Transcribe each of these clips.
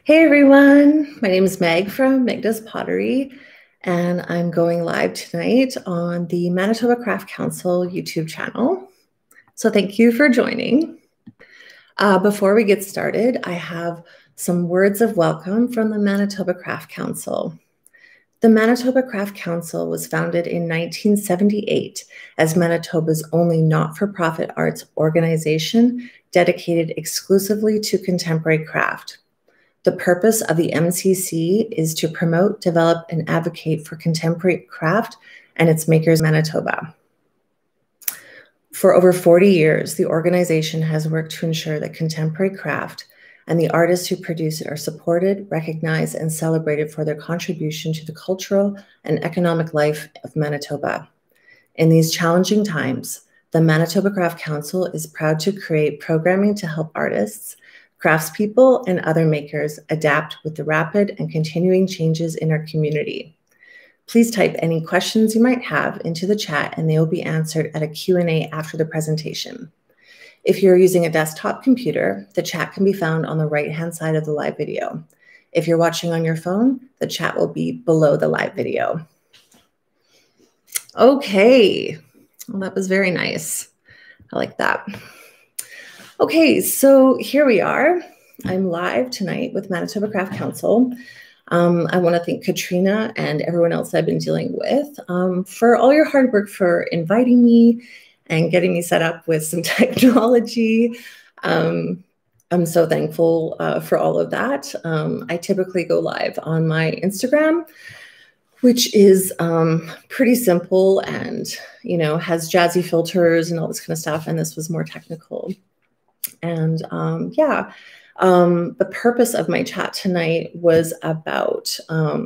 Hey everyone, my name is Meg from Meg Does Pottery, and I'm going live tonight on the Manitoba Craft Council YouTube channel. So thank you for joining. Before we get started, I have some words of welcome from the Manitoba Craft Council. The Manitoba Craft Council was founded in 1978 as Manitoba's only not-for-profit arts organization dedicated exclusively to contemporary craft. The purpose of the MCC is to promote, develop, and advocate for contemporary craft and its makers in Manitoba. For over 40 years, the organization has worked to ensure that contemporary craft and the artists who produce it are supported, recognized, and celebrated for their contribution to the cultural and economic life of Manitoba. In these challenging times, the Manitoba Craft Council is proud to create programming to help artists, craftspeople, and other makers adapt with the rapid and continuing changes in our community. Please type any questions you might have into the chat and they will be answered at a Q&A after the presentation. If you're using a desktop computer, the chat can be found on the right-hand side of the live video. If you're watching on your phone, the chat will be below the live video. Okay, well, that was very nice. I like that. Okay, so here we are. I'm live tonight with Manitoba Craft Council. I want to thank Katrina and everyone else I've been dealing with for all your hard work for inviting me and getting me set up with some technology. I'm so thankful for all of that. I typically go live on my Instagram, which is pretty simple and, you know, has jazzy filters and all this kind of stuff. And this was more technical. And the purpose of my chat tonight was about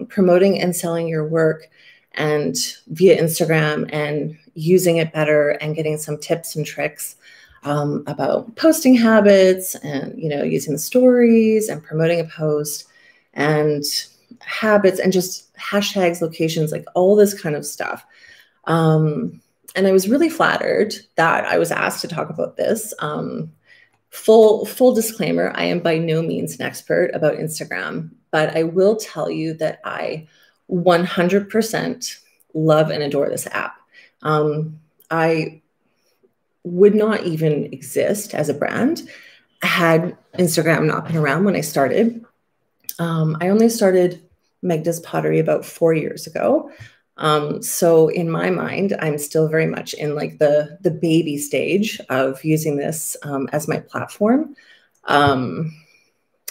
promoting and selling your work and via Instagram and using it better and getting some tips and tricks about posting habits and, you know, using the stories and promoting a post and habits and just hashtags, locations, like all this kind of stuff. And I was really flattered that I was asked to talk about this. Full disclaimer, I am by no means an expert about Instagram, but I will tell you that I 100% love and adore this app. I would not even exist as a brand had Instagram not been around when I started. I only started Meg Does Pottery about 4 years ago. So in my mind, I'm still very much in like the baby stage of using this as my platform. I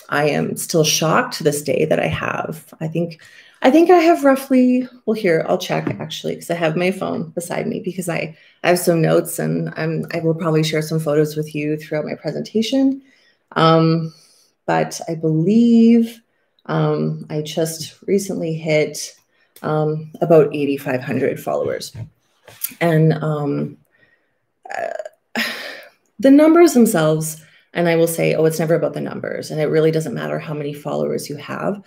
am still shocked to this day that I have, I think I have roughly, well here, I'll check actually, because I have my phone beside me because I have some notes and I will probably share some photos with you throughout my presentation. But I believe I just recently hit about 8,500 followers. And the numbers themselves, and I will say, oh, it's never about the numbers, and it really doesn't matter how many followers you have.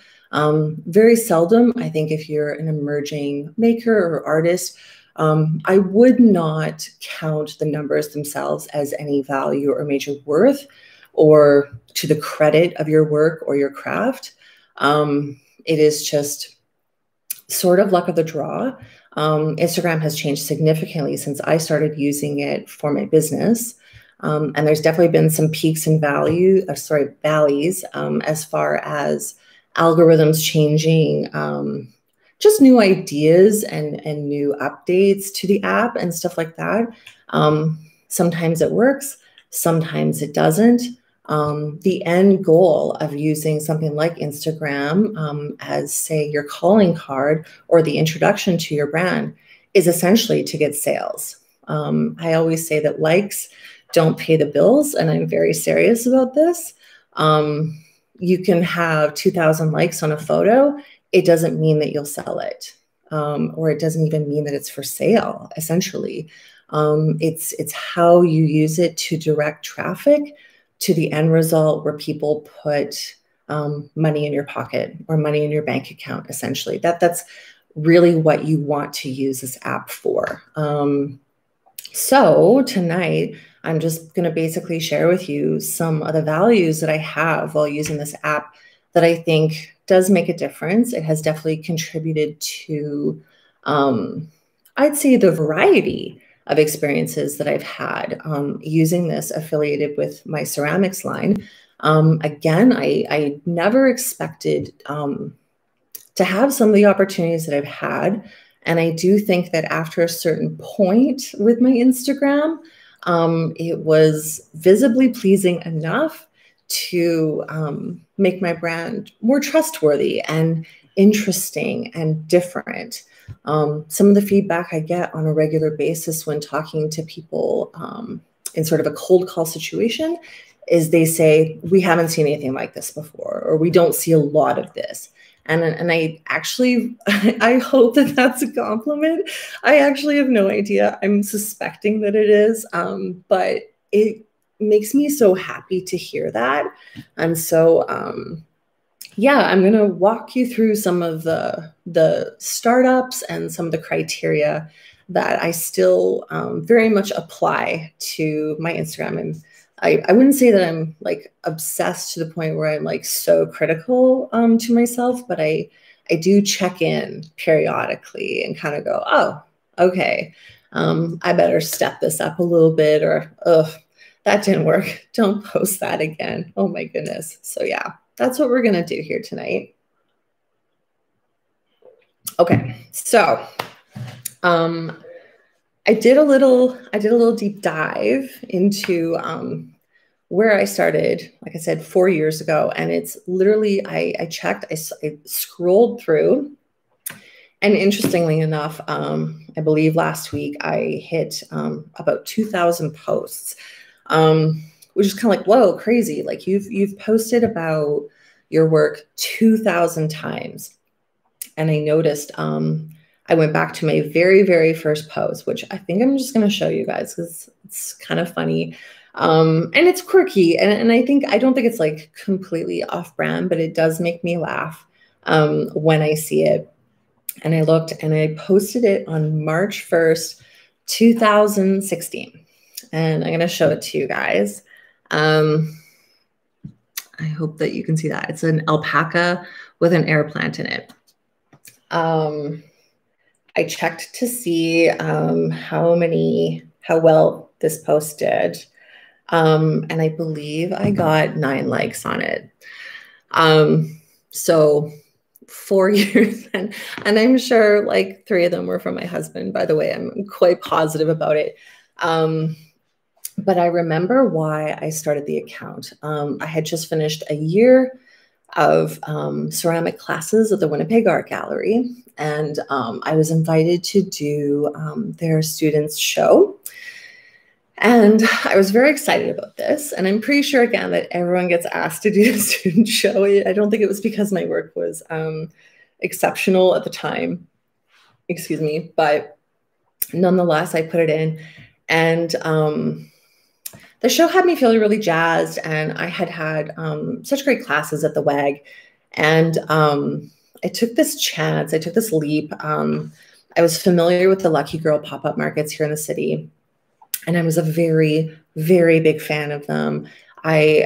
Very seldom, I think if you're an emerging maker or artist, I would not count the numbers themselves as any value or major worth or to the credit of your work or your craft. It is just sort of luck of the draw. Instagram has changed significantly since I started using it for my business. And there's definitely been some peaks and valleys as far as algorithms changing, just new ideas and new updates to the app and stuff like that. Sometimes it works, sometimes it doesn't. The end goal of using something like Instagram as, say, your calling card or the introduction to your brand is essentially to get sales. I always say that likes don't pay the bills, and I'm very serious about this. You can have 2,000 likes on a photo. It doesn't mean that you'll sell it, or it doesn't even mean that it's for sale, essentially. It's how you use it to direct traffic to the end result where people put money in your pocket or money in your bank account, essentially. That's really what you want to use this app for. So tonight, I'm just going to basically share with you some of the values that I have while using this app that I think does make a difference. It has definitely contributed to, I'd say, the variety of experiences that I've had using this affiliated with my ceramics line. Again, I never expected to have some of the opportunities that I've had. And I do think that after a certain point with my Instagram, it was visibly pleasing enough to make my brand more trustworthy and interesting and different. Some of the feedback I get on a regular basis when talking to people in sort of a cold call situation is they say, we haven't seen anything like this before, or we don't see a lot of this. And I actually, I hope that that's a compliment. I actually have no idea. I'm suspecting that it is, but it makes me so happy to hear that. And so, yeah, I'm going to walk you through some of the startups and some of the criteria that I still very much apply to my Instagram. And I wouldn't say that I'm like obsessed to the point where I'm like so critical to myself, but I do check in periodically and kind of go, oh, okay, I better step this up a little bit, or, oh, that didn't work. Don't post that again. Oh my goodness. So yeah, that's what we're going to do here tonight. Okay. So, I did a little deep dive into where I started, like I said, 4 years ago. And it's literally, I checked, I scrolled through. And interestingly enough, I believe last week I hit about 2,000 posts, which is kind of like, whoa, crazy. Like you've posted about your work 2,000 times. And I noticed, I went back to my very, very first post, which I think I'm just going to show you guys because it's kind of funny. And it's quirky. And I don't think it's like completely off brand, but it does make me laugh when I see it. And I looked and I posted it on March 1st, 2016. And I'm going to show it to you guys. I hope that you can see that. It's an alpaca with an air plant in it. I checked to see how well this post did. And I believe I got 9 likes on it. So 4 years, and I'm sure like 3 of them were from my husband, by the way. I'm quite positive about it. But I remember why I started the account. I had just finished a year of ceramic classes at the Winnipeg Art Gallery. And I was invited to do their students' show. And I was very excited about this. And I'm pretty sure, again, that everyone gets asked to do the student show. I don't think it was because my work was exceptional at the time. Excuse me. But nonetheless, I put it in. And the show had me feeling really jazzed. And I had such great classes at the WAG. And I took this chance. I took this leap. I was familiar with the Lucky Girl pop-up markets here in the city. And I was a very, very big fan of them. I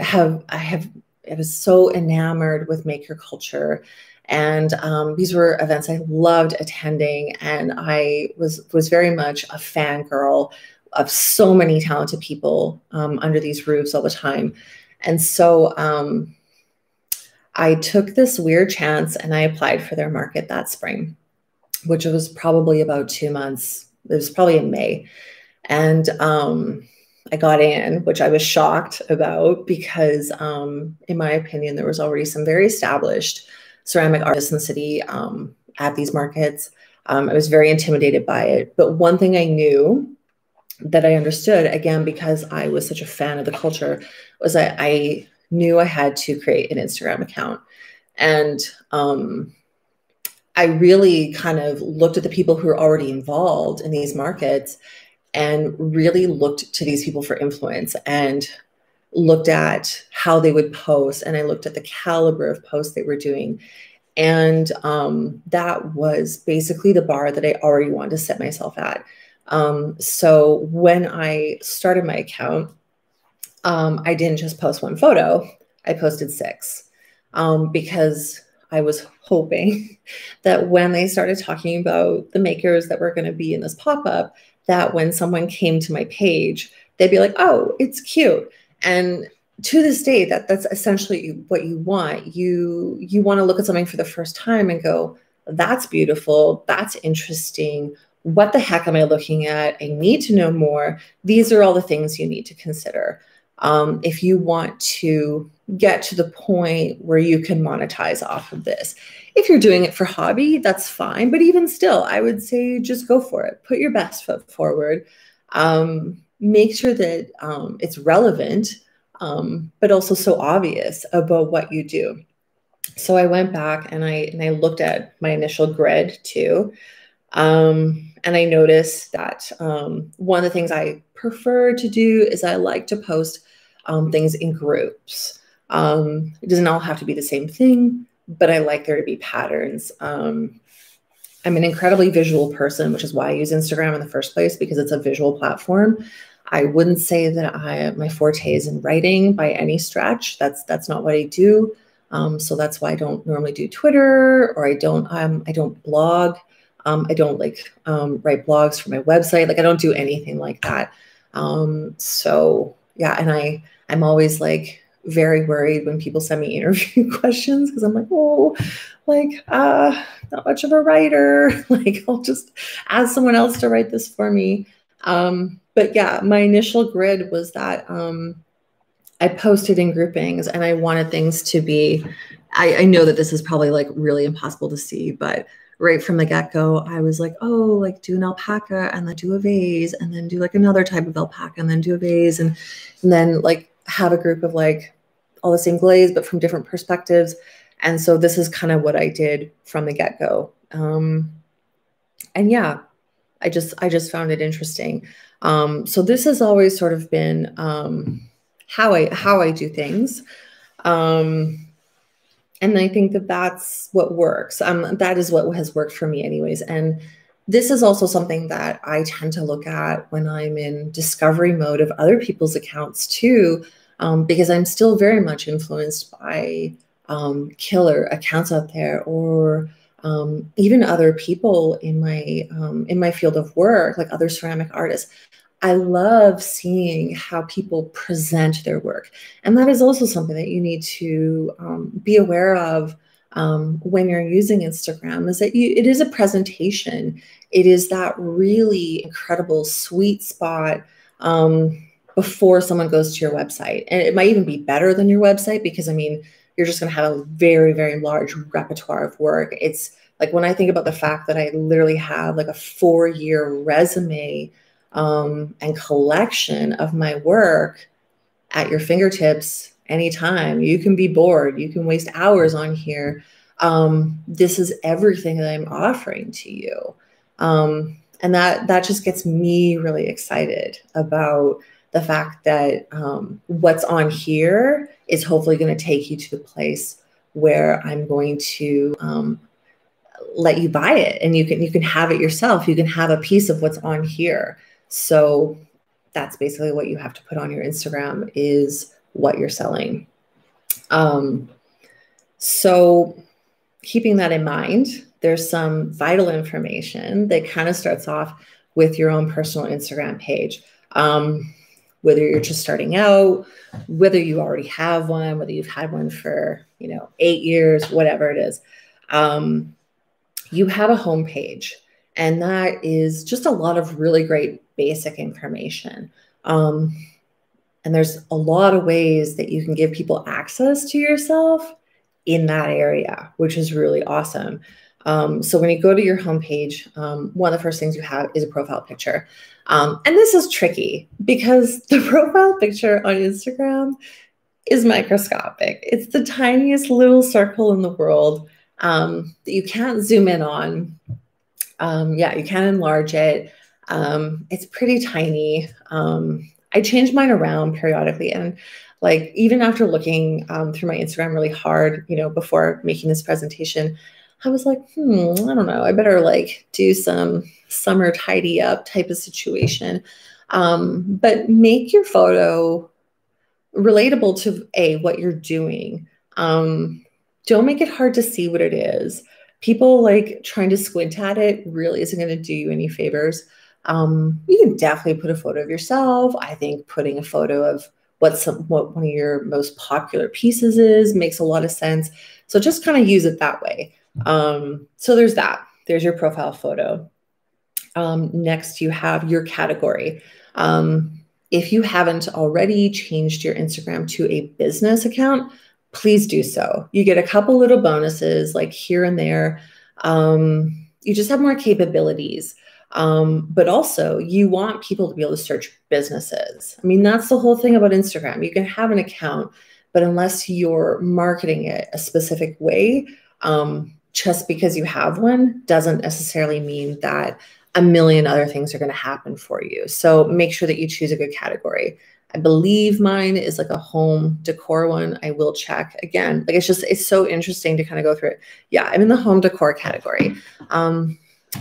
was so enamored with maker culture. And these were events I loved attending. And I was very much a fangirl of so many talented people under these roofs all the time. And so I took this weird chance and I applied for their market that spring, which was probably about 2 months. It was probably in May. And I got in, which I was shocked about because, in my opinion, there was already some very established ceramic artists in the city at these markets. I was very intimidated by it. But one thing I knew that I understood, again, because I was such a fan of the culture, was that I knew I had to create an Instagram account. And I really kind of looked at the people who were already involved in these markets and really looked to these people for influence and looked at how they would post. And I looked at the caliber of posts they were doing. And that was basically the bar that I already wanted to set myself at. So when I started my account, I didn't just post one photo, I posted 6. because I was hoping that when they started talking about the makers that were going to be in this pop-up, that when someone came to my page, they'd be like, oh, it's cute. And to this day, that's essentially what you want. You want to look at something for the first time and go, that's beautiful, that's interesting. What the heck am I looking at? I need to know more. These are all the things you need to consider if you want to get to the point where you can monetize off of this. If you're doing it for hobby, that's fine. But even still, I would say just go for it. Put your best foot forward. Make sure that it's relevant, but also so obvious about what you do. So I went back and I looked at my initial grid too. And I noticed that one of the things I prefer to do is I like to post things in groups. It doesn't all have to be the same thing, but I like there to be patterns. I'm an incredibly visual person, which is why I use Instagram in the first place, because it's a visual platform. I wouldn't say that my forte is in writing by any stretch. That's not what I do. So that's why I don't normally do Twitter, or I don't blog. I don't write blogs for my website. Like I don't do anything like that. So yeah, and I'm always like very worried when people send me interview questions, because I'm like, oh, not much of a writer. Like I'll just ask someone else to write this for me. But yeah, my initial grid was that I posted in groupings, and I wanted things to be, I know that this is probably like really impossible to see, but right from the get-go, I was like, oh, like do an alpaca and then do a vase, and then do like another type of alpaca and then do a vase, and then like have a group of like all the same glaze, but from different perspectives. And so this is kind of what I did from the get-go. And yeah, I just found it interesting. So this has always sort of been how I do things. And I think that that's what works. That is what has worked for me anyways. And this is also something that I tend to look at when I'm in discovery mode of other people's accounts too, because I'm still very much influenced by killer accounts out there, or even other people in my field of work, like other ceramic artists. I love seeing how people present their work. And that is also something that you need to be aware of when you're using Instagram, is that it is a presentation. It is that really incredible sweet spot before someone goes to your website. And it might even be better than your website, because I mean, you're just going to have a very, very large repertoire of work. It's like when I think about the fact that I literally have like a 4-year resume and collection of my work at your fingertips anytime. You can be bored. You can waste hours on here. This is everything that I'm offering to you. And that just gets me really excited about the fact that what's on here is hopefully going to take you to the place where I'm going to let you buy it, and you can have it yourself. You can have a piece of what's on here. So that's basically what you have to put on your Instagram, is what you're selling. So keeping that in mind, there's some vital information that kind of starts off with your own personal Instagram page. Whether you're just starting out, whether you already have one, whether you've had one for 8 years, whatever it is, you have a homepage. And that is just a lot of really great basic information. And there's a lot of ways that you can give people access to yourself in that area, which is really awesome. So when you go to your homepage, one of the first things you have is a profile picture. And this is tricky because the profile picture on Instagram is microscopic. It's the tiniest little circle in the world that you can't zoom in on. Yeah, you can enlarge it. It's pretty tiny. I change mine around periodically. And like, even after looking through my Instagram really hard, before making this presentation, I was like, I don't know. I better like do some summer tidy up type of situation. But make your photo relatable to what you're doing. don't make it hard to see what it is. People like trying to squint at it really isn't going to do you any favors. You can definitely put a photo of yourself. I think putting a photo of what one of your most popular pieces is makes a lot of sense. So just kind of use it that way. So there's that. There's your profile photo. Next, you have your category. If you haven't already changed your Instagram to a business account, please do so. You get a couple little bonuses like here and there. You just have more capabilities. But also you want people to be able to search businesses. I mean, that's the whole thing about Instagram. You can have an account, but unless you're marketing it a specific way, just because you have one doesn't necessarily mean that a million other things are going to happen for you. So make sure that you choose a good category. I believe mine is like a home decor one. I will check again. Like it's so interesting to kind of go through it. Yeah, I'm in the home decor category.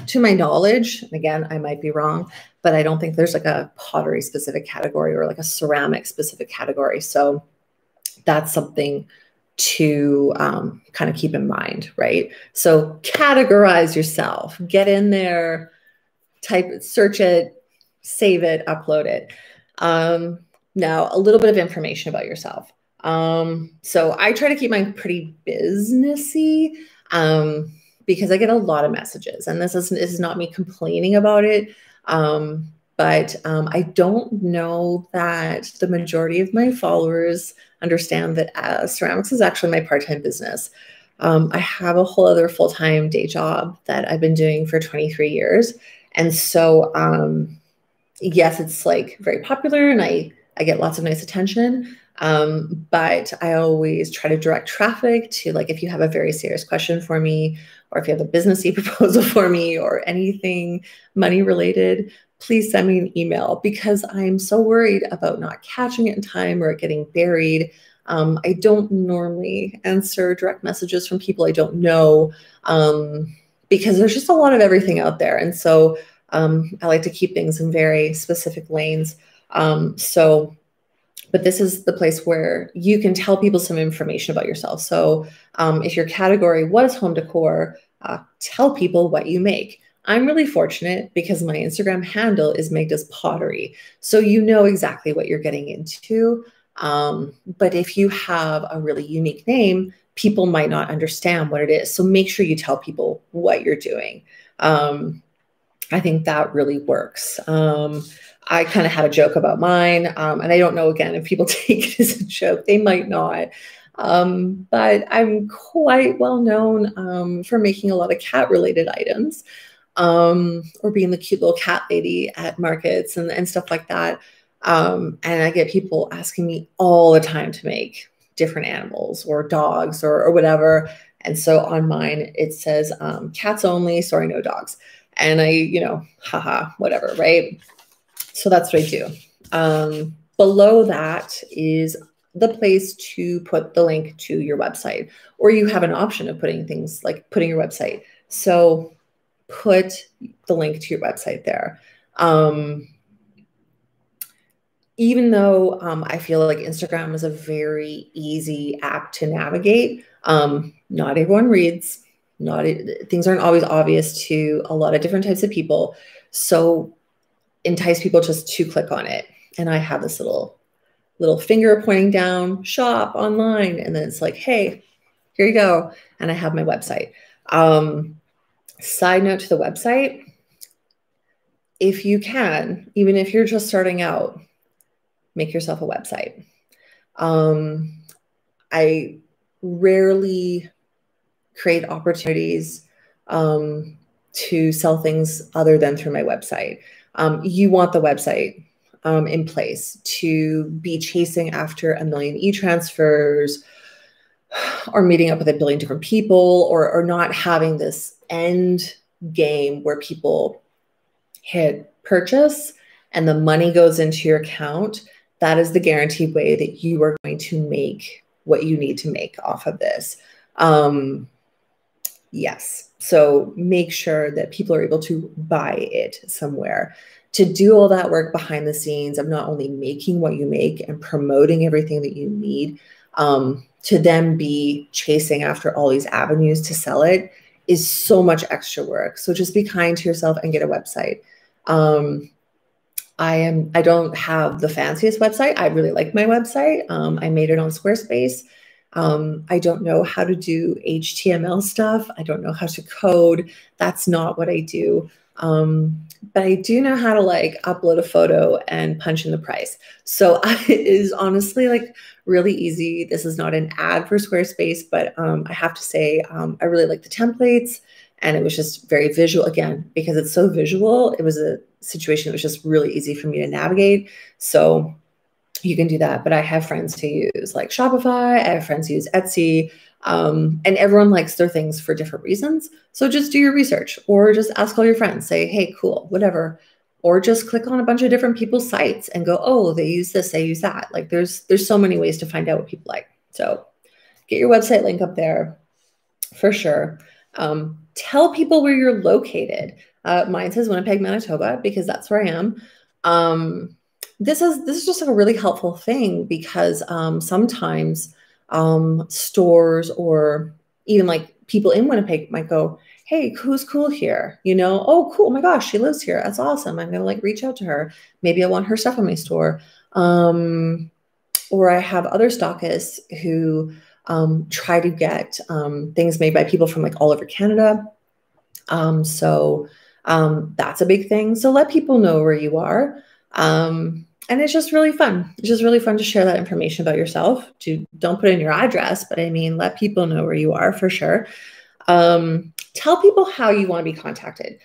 To my knowledge, and again, I might be wrong, but I don't think there's like a pottery specific category or like a ceramic specific category. So that's something to kind of keep in mind, right? So categorize yourself, get in there, type it, search it, save it, upload it. Now, a little bit of information about yourself. So I try to keep mine pretty businessy because I get a lot of messages, and this is not me complaining about it. But I don't know that the majority of my followers understand that ceramics is actually my part-time business. I have a whole other full-time day job that I've been doing for 23 years. And so, yes, it's like very popular and I get lots of nice attention. But I always try to direct traffic to, like, if you have a very serious question for me, or if you have a businessy proposal for me or anything money related, please send me an email, because I'm so worried about not catching it in time or it getting buried. I don't normally answer direct messages from people I don't know, because there's just a lot of everything out there. And so I like to keep things in very specific lanes. But this is the place where you can tell people some information about yourself. So if your category was home decor, tell people what you make. I'm really fortunate because my Instagram handle is Meg Does Pottery. So you know exactly what you're getting into. But if you have a really unique name, people might not understand what it is. So make sure you tell people what you're doing. I think that really works. I kind of had a joke about mine, and I don't know, again, if people take it as a joke, they might not. But I'm quite well known for making a lot of cat-related items, or being the cute little cat lady at markets and stuff like that. And I get people asking me all the time to make different animals or dogs or whatever. And so on mine, it says cats only, sorry, no dogs. And I, haha, whatever, right? So that's what I do. Below that is the place to put the link to your website, or you have an option of putting things like putting your website. So put the link to your website there. Even though I feel like Instagram is a very easy app to navigate, not everyone reads. Things aren't always obvious to a lot of different types of people. So entice people just to click on it. And I have this little finger pointing down, shop online. And then it's like, hey, here you go. And I have my website. Side note to the website, if you can, even if you're just starting out, make yourself a website. I rarely create opportunities to sell things other than through my website. You want the website in place to be chasing after a million e-transfers, or meeting up with a billion different people, or not having this end game where people hit purchase and the money goes into your account. That is the guaranteed way that you are going to make what you need to make off of this. Yes. So make sure that people are able to buy it somewhere. To do all that work behind the scenes of not only making what you make and promoting everything that you need to then be chasing after all these avenues to sell it is so much extra work. So just be kind to yourself and get a website. I don't have the fanciest website. I really like my website. I made it on Squarespace. I don't know how to do HTML stuff. I don't know how to code. That's not what I do. But I do know how to like upload a photo and punch in the price. So it is honestly like really easy. This is not an ad for Squarespace, but I have to say I really like the templates, and it was just very visual. Again, because it's so visual, it was a situation that was just really easy for me to navigate. So you can do that. But I have friends who use like Shopify. I have friends who use Etsy. And everyone likes their things for different reasons. So just do your research, or just ask all your friends, say, hey, cool, whatever. Or just click on a bunch of different people's sites and go, oh, they use this, they use that. Like there's so many ways to find out what people like. So get your website link up there for sure. Tell people where you're located. Mine says Winnipeg, Manitoba, because that's where I am. This is just like a really helpful thing, because sometimes stores or even like people in Winnipeg might go, hey, who's cool here? You know, oh, cool. Oh my gosh, she lives here. That's awesome. I'm going to like reach out to her. Maybe I want her stuff in my store. Or I have other stockists who try to get things made by people from like all over Canada. So that's a big thing. So let people know where you are. And it's just really fun. It's just really fun to share that information about yourself. Don't put in your address, but I mean, let people know where you are for sure. Tell people how you want to be contacted.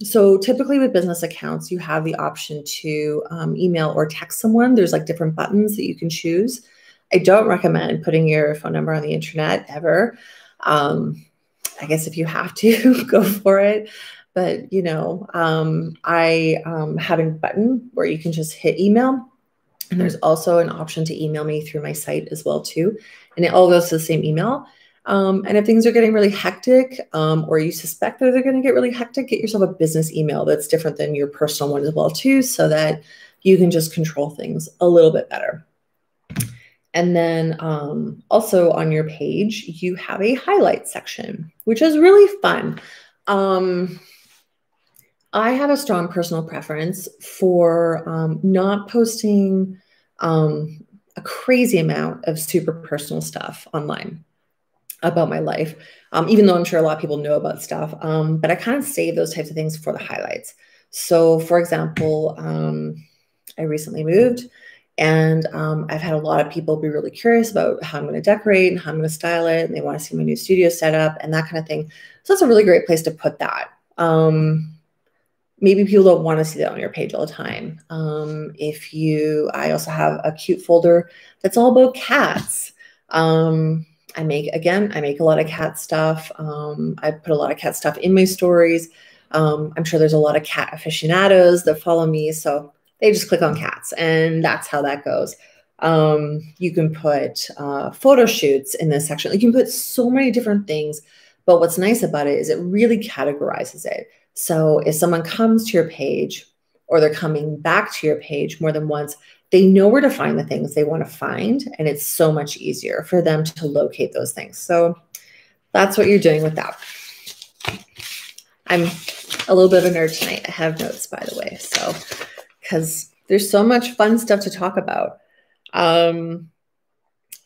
So typically with business accounts, you have the option to email or text someone. There's like different buttons that you can choose. I don't recommend putting your phone number on the internet ever. I guess if you have to, go for it. But, you know, I have a button where you can just hit email. And there's also an option to email me through my site as well, too. And it all goes to the same email. And if things are getting really hectic, or you suspect that they're going to get really hectic, get yourself a business email that's different than your personal one as well, too, so that you can just control things a little bit better. And then also on your page, you have a highlight section, which is really fun. I have a strong personal preference for not posting a crazy amount of super personal stuff online about my life, even though I'm sure a lot of people know about stuff. But I kind of save those types of things for the highlights. So, for example, I recently moved, and I've had a lot of people be really curious about how I'm going to decorate and how I'm going to style it, and they want to see my new studio setup and that kind of thing. So that's a really great place to put that. Maybe people don't want to see that on your page all the time. I also have a cute folder that's all about cats. I make a lot of cat stuff. I put a lot of cat stuff in my stories. I'm sure there's a lot of cat aficionados that follow me, so they just click on cats, and that's how that goes. You can put photo shoots in this section. You can put so many different things, but what's nice about it is it really categorizes it. So if someone comes to your page, or they're coming back to your page more than once, they know where to find the things they want to find, and it's so much easier for them to locate those things. So that's what you're doing with that. I'm a little bit of a nerd tonight. I have notes, by the way, so because there's so much fun stuff to talk about.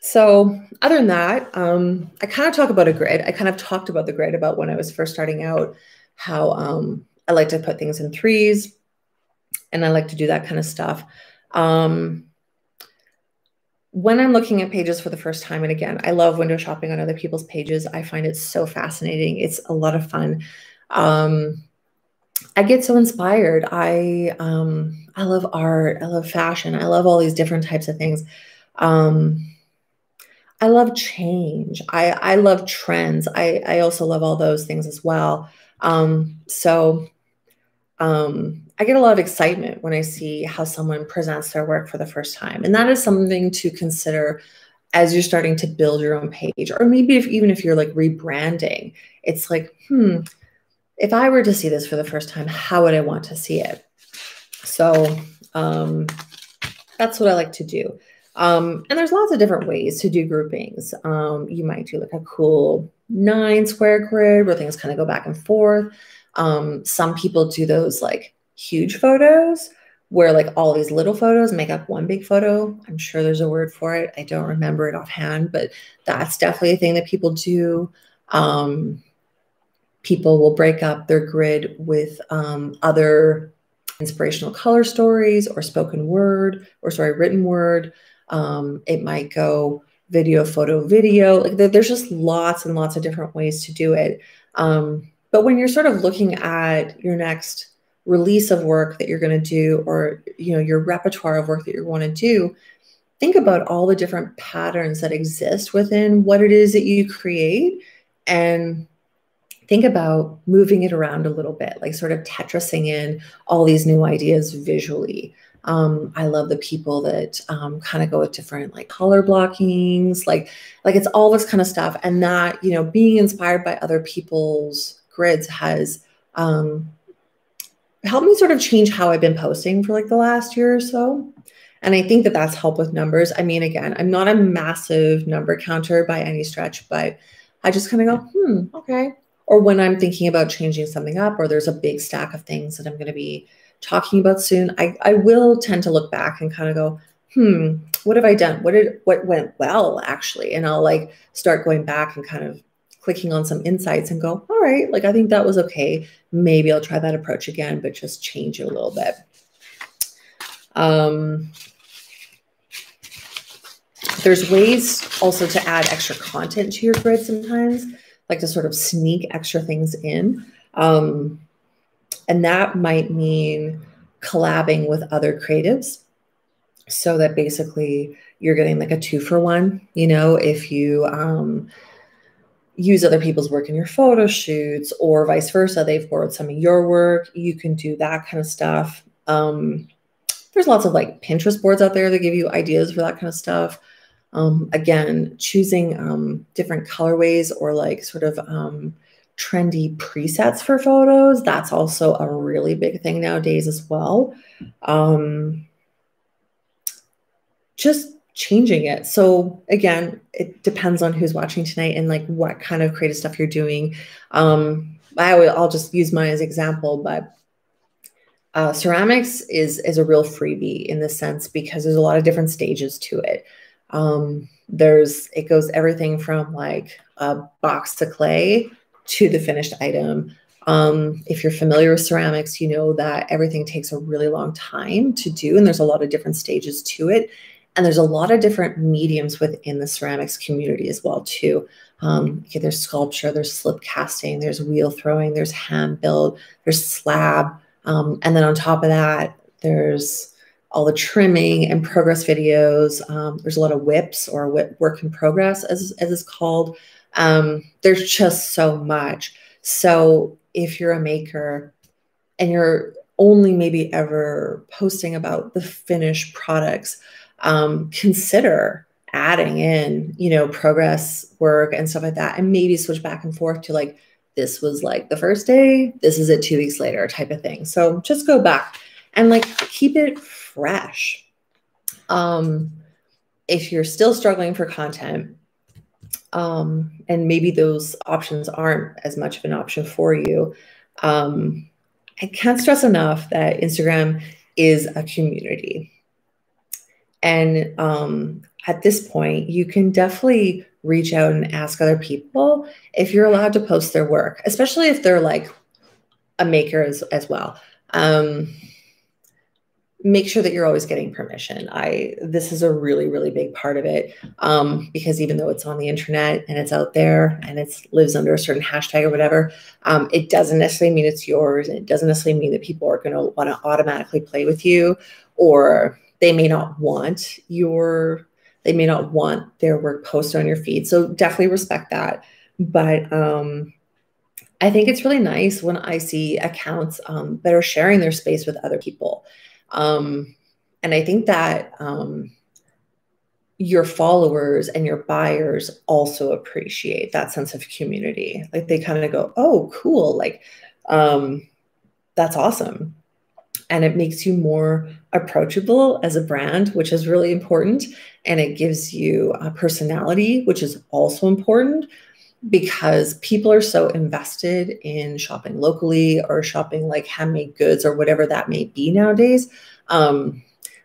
So other than that, I kind of talk about a grid. I kind of talked about the grid about when I was first starting out, how I like to put things in threes, and I like to do that kind of stuff. When I'm looking at pages for the first time, and again, I love window shopping on other people's pages. I find it so fascinating. It's a lot of fun. I get so inspired. I love art. I love fashion. I love all these different types of things. I love change. I love trends. I also love all those things as well. I get a lot of excitement when I see how someone presents their work for the first time. And that is something to consider as you're starting to build your own page, or maybe even if you're like rebranding. It's like, if I were to see this for the first time, how would I want to see it? So that's what I like to do. And there's lots of different ways to do groupings. You might do like a cool 9 square grid where things kind of go back and forth. Some people do those like huge photos where like all these little photos make up one big photo. I'm sure there's a word for it. I don't remember it offhand, but that's definitely a thing that people do. People will break up their grid with other inspirational color stories or spoken word, or sorry, written word. It might go video, photo, video. Like there's just lots and lots of different ways to do it. But when you're sort of looking at your next release of work that you're going to do, or your repertoire of work that you want to do, think about all the different patterns that exist within what it is that you create, and think about moving it around a little bit, like sort of Tetrising in all these new ideas visually. I love the people that kind of go with different like color blockings, like it's all this kind of stuff. And that, being inspired by other people's grids has helped me sort of change how I've been posting for like the last year or so. And I think that that's helped with numbers. I mean, again, I'm not a massive number counter by any stretch, but I just kind of go, okay. Or when I'm thinking about changing something up, or there's a big stack of things that I'm going to be talking about soon, I will tend to look back and kind of go, what have I done? What went well, actually? And I'll like start going back and kind of clicking on some insights and go, all right, like I think that was okay. Maybe I'll try that approach again, but just change it a little bit. There's ways also to add extra content to your grid sometimes, like to sort of sneak extra things in. And that might mean collabing with other creatives so that basically you're getting like a 2-for-1. If you use other people's work in your photo shoots, or vice versa, they've borrowed some of your work, you can do that kind of stuff. There's lots of like Pinterest boards out there that give you ideas for that kind of stuff. Again, choosing different colorways or like sort of trendy presets for photos. That's also a really big thing nowadays as well. Just changing it. So again, it depends on who's watching tonight and like what kind of creative stuff you're doing. I'll just use mine as example, but ceramics is a real freebie in the sense because there's a lot of different stages to it. It goes everything from like a box to clay to the finished item. If you're familiar with ceramics, you know that everything takes a really long time to do, and there's a lot of different stages to it. And there's a lot of different mediums within the ceramics community as well, too. There's sculpture, there's slip casting, there's wheel throwing, there's hand build, there's slab. And then on top of that, there's all the trimming and progress videos. There's a lot of whips, or work in progress, as it's called. There's just so much. So if you're a maker and you're only maybe ever posting about the finished products, consider adding in, progress work and stuff like that, and maybe switch back and forth to like, this was like the first day, this is it 2 weeks later type of thing. So just go back and like keep it fresh. If you're still struggling for content, and maybe those options aren't as much of an option for you, I can't stress enough that Instagram is a community. And at this point, you can definitely reach out and ask other people if you're allowed to post their work, especially if they're like a maker as well. Make sure that you're always getting permission. This is a really, really big part of it, because even though it's on the internet and it's out there and it lives under a certain hashtag or whatever, it doesn't necessarily mean it's yours. And it doesn't necessarily mean that people are going to want to automatically play with you, or they may not want their work posted on your feed. So definitely respect that. But I think it's really nice when I see accounts that are sharing their space with other people. And I think that your followers and your buyers also appreciate that sense of community. Like they kind of go, oh, cool. Like, that's awesome. and it makes you more approachable as a brand, which is really important. And it gives you a personality, which is also important, because people are so invested in shopping locally or shopping like handmade goods or whatever that may be nowadays.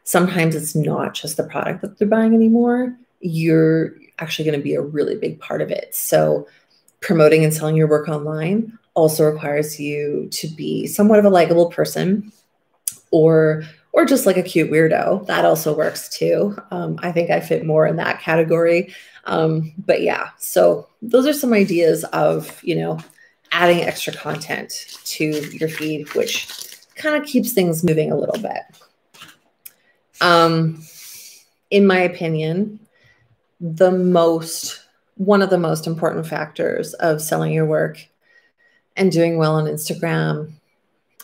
Sometimes it's not just the product that they're buying anymore. You're actually going to be a really big part of it. So promoting and selling your work online also requires you to be somewhat of a likable person, or just like a cute weirdo. That also works too. I think I fit more in that category. But yeah, so those are some ideas of, adding extra content to your feed, which kind of keeps things moving a little bit. In my opinion, one of the most important factors of selling your work and doing well on Instagram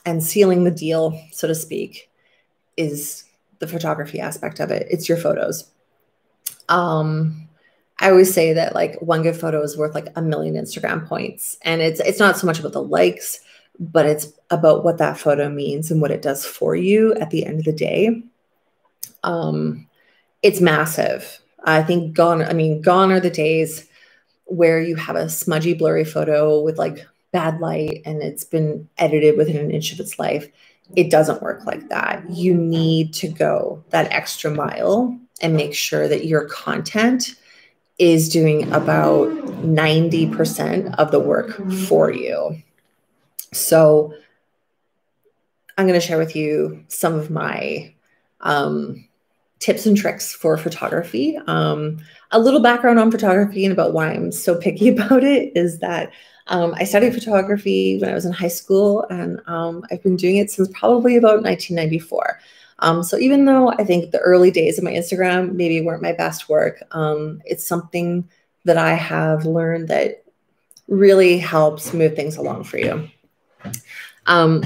and sealing the deal, so to speak, is the photography aspect of it. It's your photos. I always say that like one good photo is worth like 1,000,000 Instagram points. And it's not so much about the likes, but it's about what that photo means and what it does for you at the end of the day. It's massive. I think gone are the days where you have a smudgy, blurry photo with like bad light and it's been edited within an inch of its life. It doesn't work like that. You need to go that extra mile and make sure that your content is doing about 90% of the work for you. So I'm going to share with you some of my tips and tricks for photography. A little background on photography and about why I'm so picky about it is that I studied photography when I was in high school, and I've been doing it since probably about 1994. So even though I think the early days of my Instagram maybe weren't my best work, it's something that I have learned that really helps move things along for you.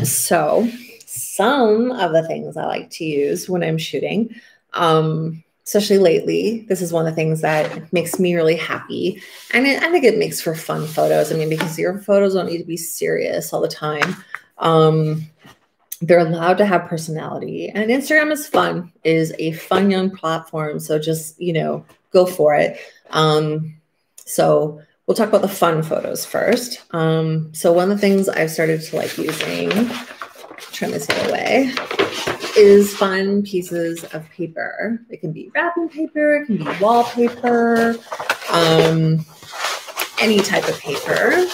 So some of the things I like to use when I'm shooting, especially lately, this is one of the things that makes me really happy. And I think it makes for fun photos. I mean, because your photos don't need to be serious all the time. They're allowed to have personality, and Instagram is fun, is a fun young platform. So just, go for it. So we'll talk about the fun photos first. So one of the things I've started to like using, trim this hair away, is fun pieces of paper. It can be wrapping paper, it can be wallpaper, any type of paper.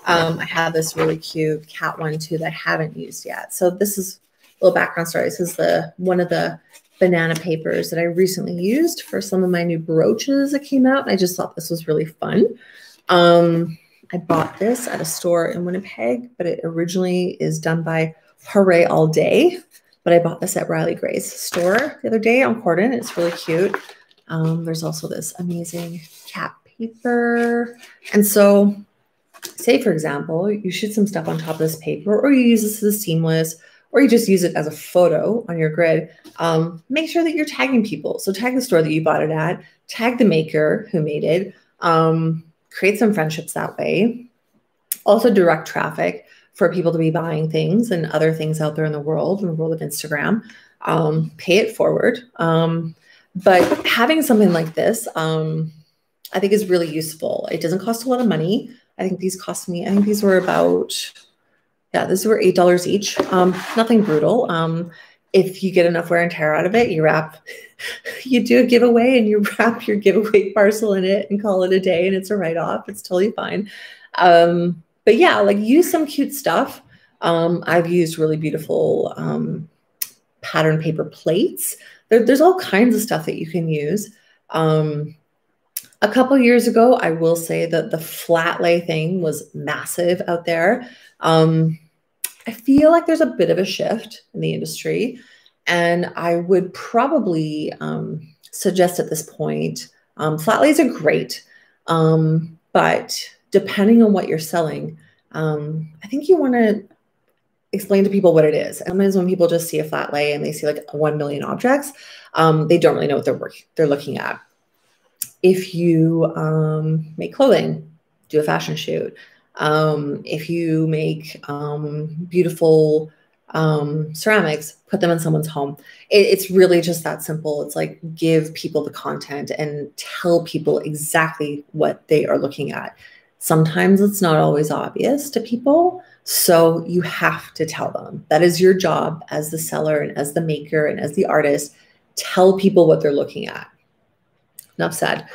I have this really cute cat one too that I haven't used yet. So this is a little background story. This is one of the banana papers that I recently used for some of my new brooches that came out. And I just thought this was really fun. I bought this at a store in Winnipeg, but it originally is done by Hooray All Day. But I bought this at Riley Gray's store the other day on Corden. It's really cute. There's also this amazing cat paper. And so say, for example, you shoot some stuff on top of this paper, or you use this as a seamless, or you just use it as a photo on your grid. Make sure that you're tagging people. So tag the store that you bought it at, tag the maker who made it, create some friendships that way. Also direct traffic for people to be buying things and other things out there in the world of Instagram. Pay it forward. But having something like this, I think is really useful. It doesn't cost a lot of money. I think these cost me, these were about, these were $8 each. Nothing brutal. If you get enough wear and tear out of it, you do a giveaway and you wrap your giveaway parcel in it and call it a day, and it's a write-off. It's totally fine. But yeah, like use some cute stuff. I've used really beautiful pattern paper plates. There's all kinds of stuff that you can use. A couple years ago, I will say that the flat lay thing was massive out there. I feel like there's a bit of a shift in the industry, and I would probably suggest at this point, flat lays are great, but depending on what you're selling, I think you want to explain to people what it is. Sometimes when people just see a flat lay and they see like 1 million objects, they don't really know what they're looking at. If you make clothing, do a fashion shoot. If you make beautiful ceramics, put them in someone's home. It's really just that simple. It's like give people the content and tell people exactly what they are looking at. Sometimes it's not always obvious to people, so you have to tell them. That is your job as the seller and as the maker and as the artist. Tell people what they're looking at. Enough said.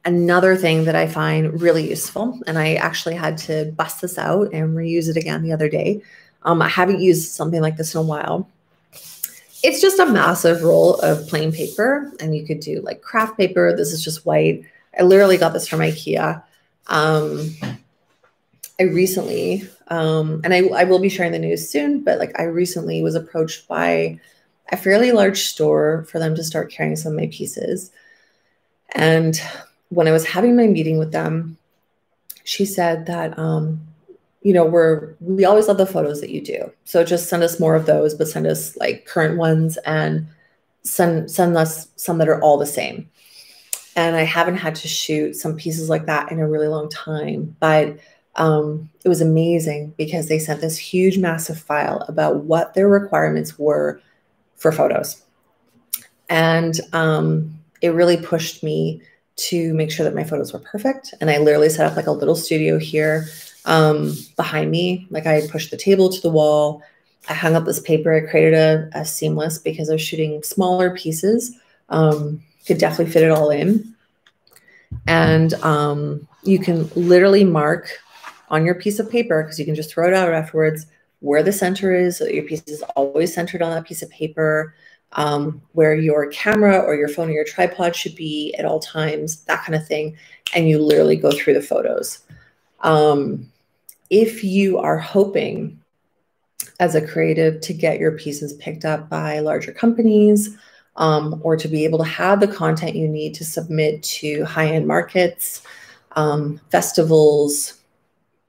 Another thing that I find really useful, and I actually had to bust this out and reuse it again the other day. I haven't used something like this in a while. It's just a massive roll of plain paper, and you could do like craft paper. This is just white. I literally got this from IKEA. I recently, and I will be sharing the news soon, but like I recently was approached by a fairly large store for them to start carrying some of my pieces. And when I was having my meeting with them, she said that, you know, we always love the photos that you do. So just send us more of those, but send us like current ones and send us some that are all the same. And I haven't had to shoot some pieces like that in a really long time, but it was amazing because they sent this huge, massive file about what their requirements were for photos. And it really pushed me to make sure that my photos were perfect. And I literally set up like a little studio here behind me. Like I pushed the table to the wall. I hung up this paper. I created a seamless because I was shooting smaller pieces. Could definitely fit it all in. And you can literally mark on your piece of paper, because you can just throw it out afterwards, where the center is, so that your piece is always centered on that piece of paper, where your camera or your phone or your tripod should be at all times, that kind of thing. And you literally go through the photos. If you are hoping as a creative to get your pieces picked up by larger companies, or to be able to have the content you need to submit to high-end markets, festivals,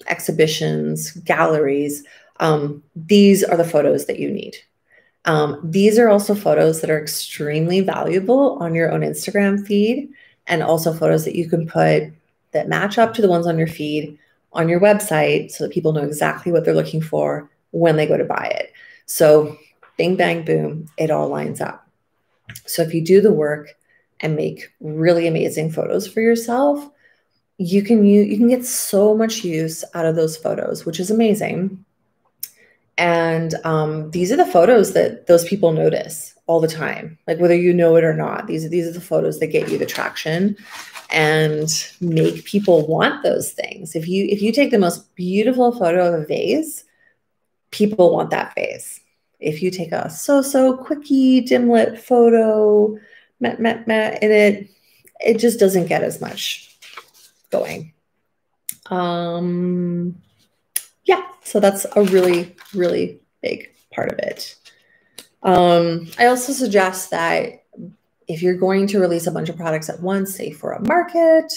exhibitions, galleries, these are the photos that you need. These are also photos that are extremely valuable on your own Instagram feed, and also photos that you can put that match up to the ones on your feed on your website so that people know exactly what they're looking for when they go to buy it. So bing, bang, boom, it all lines up. So if you do the work and make really amazing photos for yourself, you can get so much use out of those photos, which is amazing. And these are the photos that those people notice all the time, like whether you know it or not. These are the photos that get you the traction and make people want those things. If you take the most beautiful photo of a vase, people want that vase. If you take a so quickie dim lit photo, and it just doesn't get as much going. Yeah, so that's a really, really big part of it. I also suggest that if you're going to release a bunch of products at once, say for a market,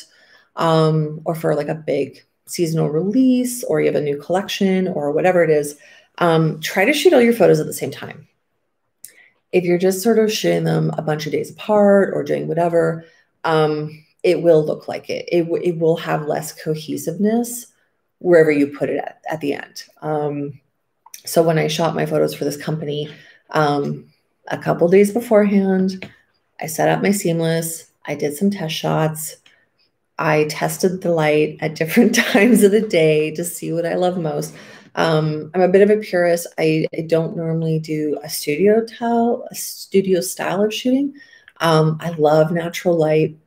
or for like a big seasonal release, or you have a new collection or whatever it is, try to shoot all your photos at the same time. If you're just sort of shooting them a bunch of days apart or doing whatever, it will look like it. It will have less cohesiveness wherever you put it at the end. So when I shot my photos for this company, a couple days beforehand, I set up my seamless. I did some test shots. I tested the light at different times of the day to see what I love most. I'm a bit of a purist. I don't normally do a studio style of shooting. I love natural light.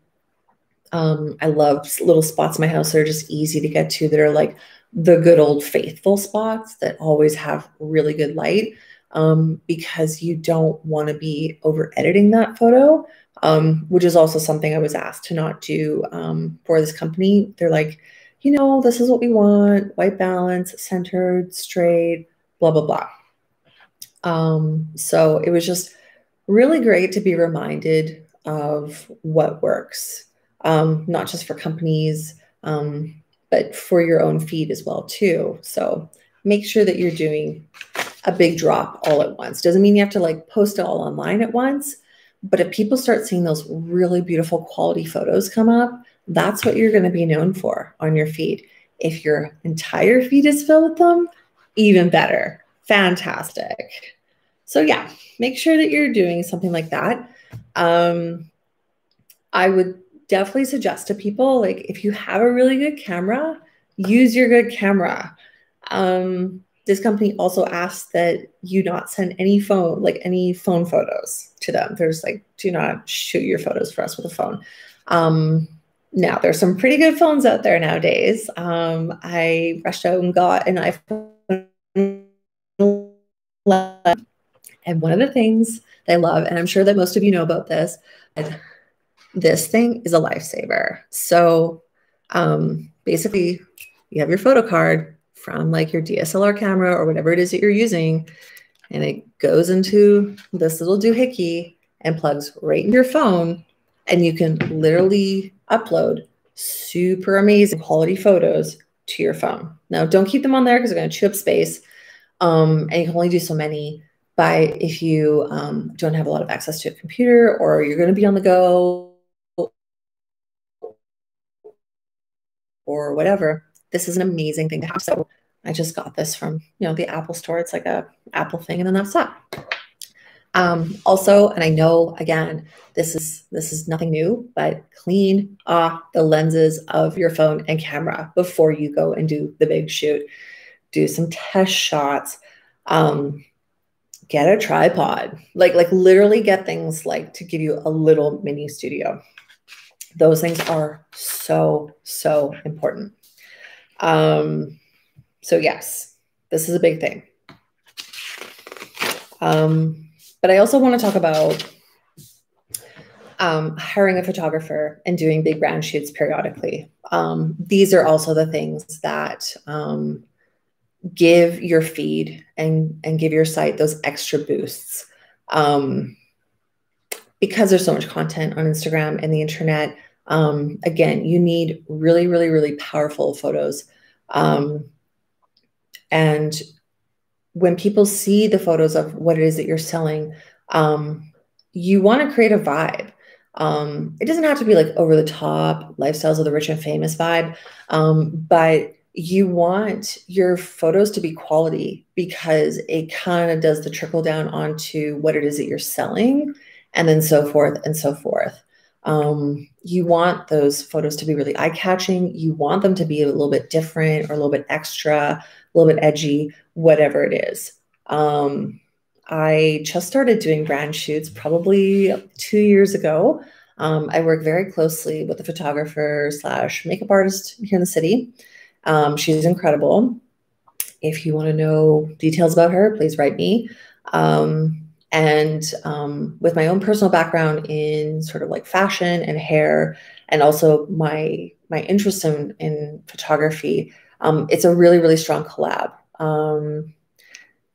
I love little spots in my house that are just easy to get to, that are like the good old faithful spots that always have really good light, because you don't want to be over editing that photo, which is also something I was asked to not do for this company. They're like, you know, this is what we want: white balance, centered, straight, blah, blah, blah. So it was just really great to be reminded of what works, not just for companies, but for your own feed as well too. So make sure that you're doing a big drop all at once. Doesn't mean you have to like post it all online at once, but if people start seeing those really beautiful quality photos come up, that's what you're going to be known for on your feed. If your entire feed is filled with them, even better. fantastic. So yeah, make sure that you're doing something like that. I would definitely suggest to people, like, if you have a really good camera, use your good camera. This company also asks that you not send any phone photos to them. There's like, do not shoot your photos for us with a phone. Now there's some pretty good phones out there nowadays. I rushed out and got an iPhone 11. And one of the things that I love, and I'm sure that most of you know about this thing is a lifesaver. So basically, you have your photo card from like your DSLR camera or whatever it is that you're using, and it goes into this little doohickey and plugs right in your phone, and you can literally upload super amazing quality photos to your phone. Now, don't keep them on there because they're going to chew up space, and you can only do so many. But if you don't have a lot of access to a computer, or you're going to be on the go, or whatever, this is an amazing thing to have. So I just got this from, the Apple store. It's like a Apple thing, and then that's that. Also, and I know, again, this is nothing new, but clean off the lenses of your phone and camera before you go and do the big shoot. Do some test shots. Get a tripod, like literally get things like to give you a little mini studio. Those things are so, so important. So yes, this is a big thing. But I also want to talk about hiring a photographer and doing big brand shoots periodically. These are also the things that give your feed and give your site those extra boosts. Because there's so much content on Instagram and the internet, again, you need really, really, really powerful photos. And when people see the photos of what it is that you're selling, you want to create a vibe. It doesn't have to be like over the top lifestyles of the rich and famous vibe, but you want your photos to be quality because it kind of does the trickle down onto what it is that you're selling, and then so forth and so forth. You want those photos to be really eye-catching. You want them to be a little bit different or a little bit extra, a little bit edgy, whatever it is. I just started doing brand shoots probably 2 years ago. I work very closely with a photographer / makeup artist here in the city. She's incredible. If you want to know details about her, please write me. With my own personal background in sort of like fashion and hair, and also my interest in photography, it's a really, really strong collab.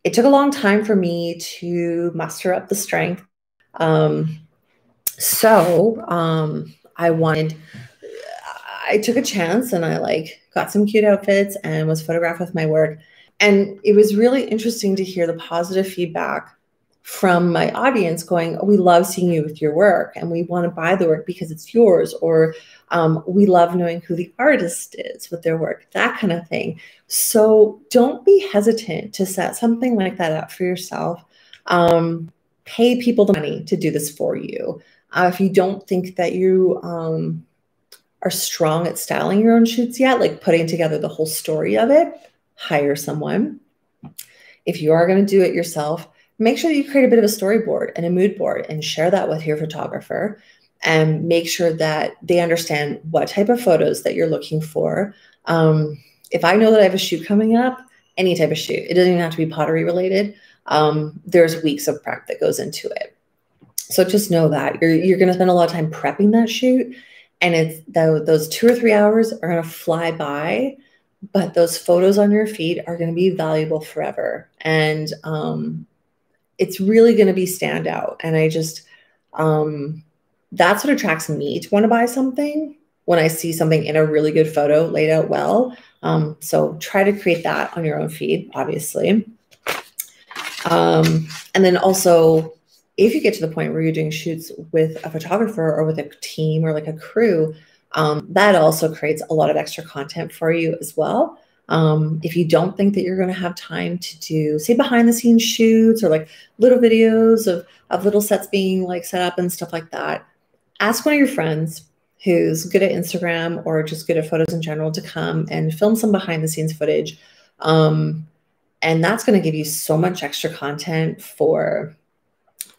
It took a long time for me to muster up the strength. I took a chance, and I got some cute outfits and was photographed with my work. And it was really interesting to hear the positive feedback from my audience going, oh, we love seeing you with your work, and we want to buy the work because it's yours, or we love knowing who the artist is with their work, that kind of thing. So don't be hesitant to set something like that up for yourself. Pay people the money to do this for you. If you don't think that you are strong at styling your own shoots yet, like putting together the whole story of it, hire someone. If you are going to do it yourself, make sure that you create a bit of a storyboard and a mood board and share that with your photographer, and make sure that they understand what type of photos that you're looking for. If I know that I have a shoot coming up, any type of shoot, it doesn't even have to be pottery related. There's weeks of prep that goes into it. So just know that you're going to spend a lot of time prepping that shoot, and those 2 or 3 hours are going to fly by, but those photos on your feed are going to be valuable forever. And it's really going to be standout. And that's what attracts me to want to buy something, when I see something in a really good photo laid out well. So try to create that on your own feed, obviously. And then also, if you get to the point where you're doing shoots with a photographer or with a team or like a crew, that also creates a lot of extra content for you as well. If you don't think that you're going to have time to do, say, behind the scenes shoots or like little videos of little sets being like set up and stuff like that, ask one of your friends who's good at Instagram or just good at photos in general to come and film some behind the scenes footage. And that's going to give you so much extra content for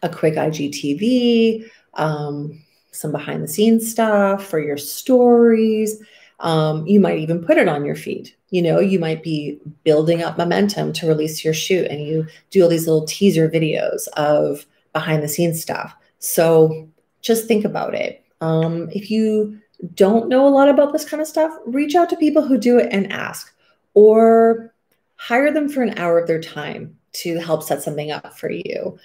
a quick IGTV, some behind the scenes stuff for your stories. You might even put it on your feed. You know, you might be building up momentum to release your shoot and you do all these little teaser videos of behind the scenes stuff. So just think about it. If you don't know a lot about this kind of stuff, reach out to people who do it and ask, or hire them for an hour of their time to help set something up for you.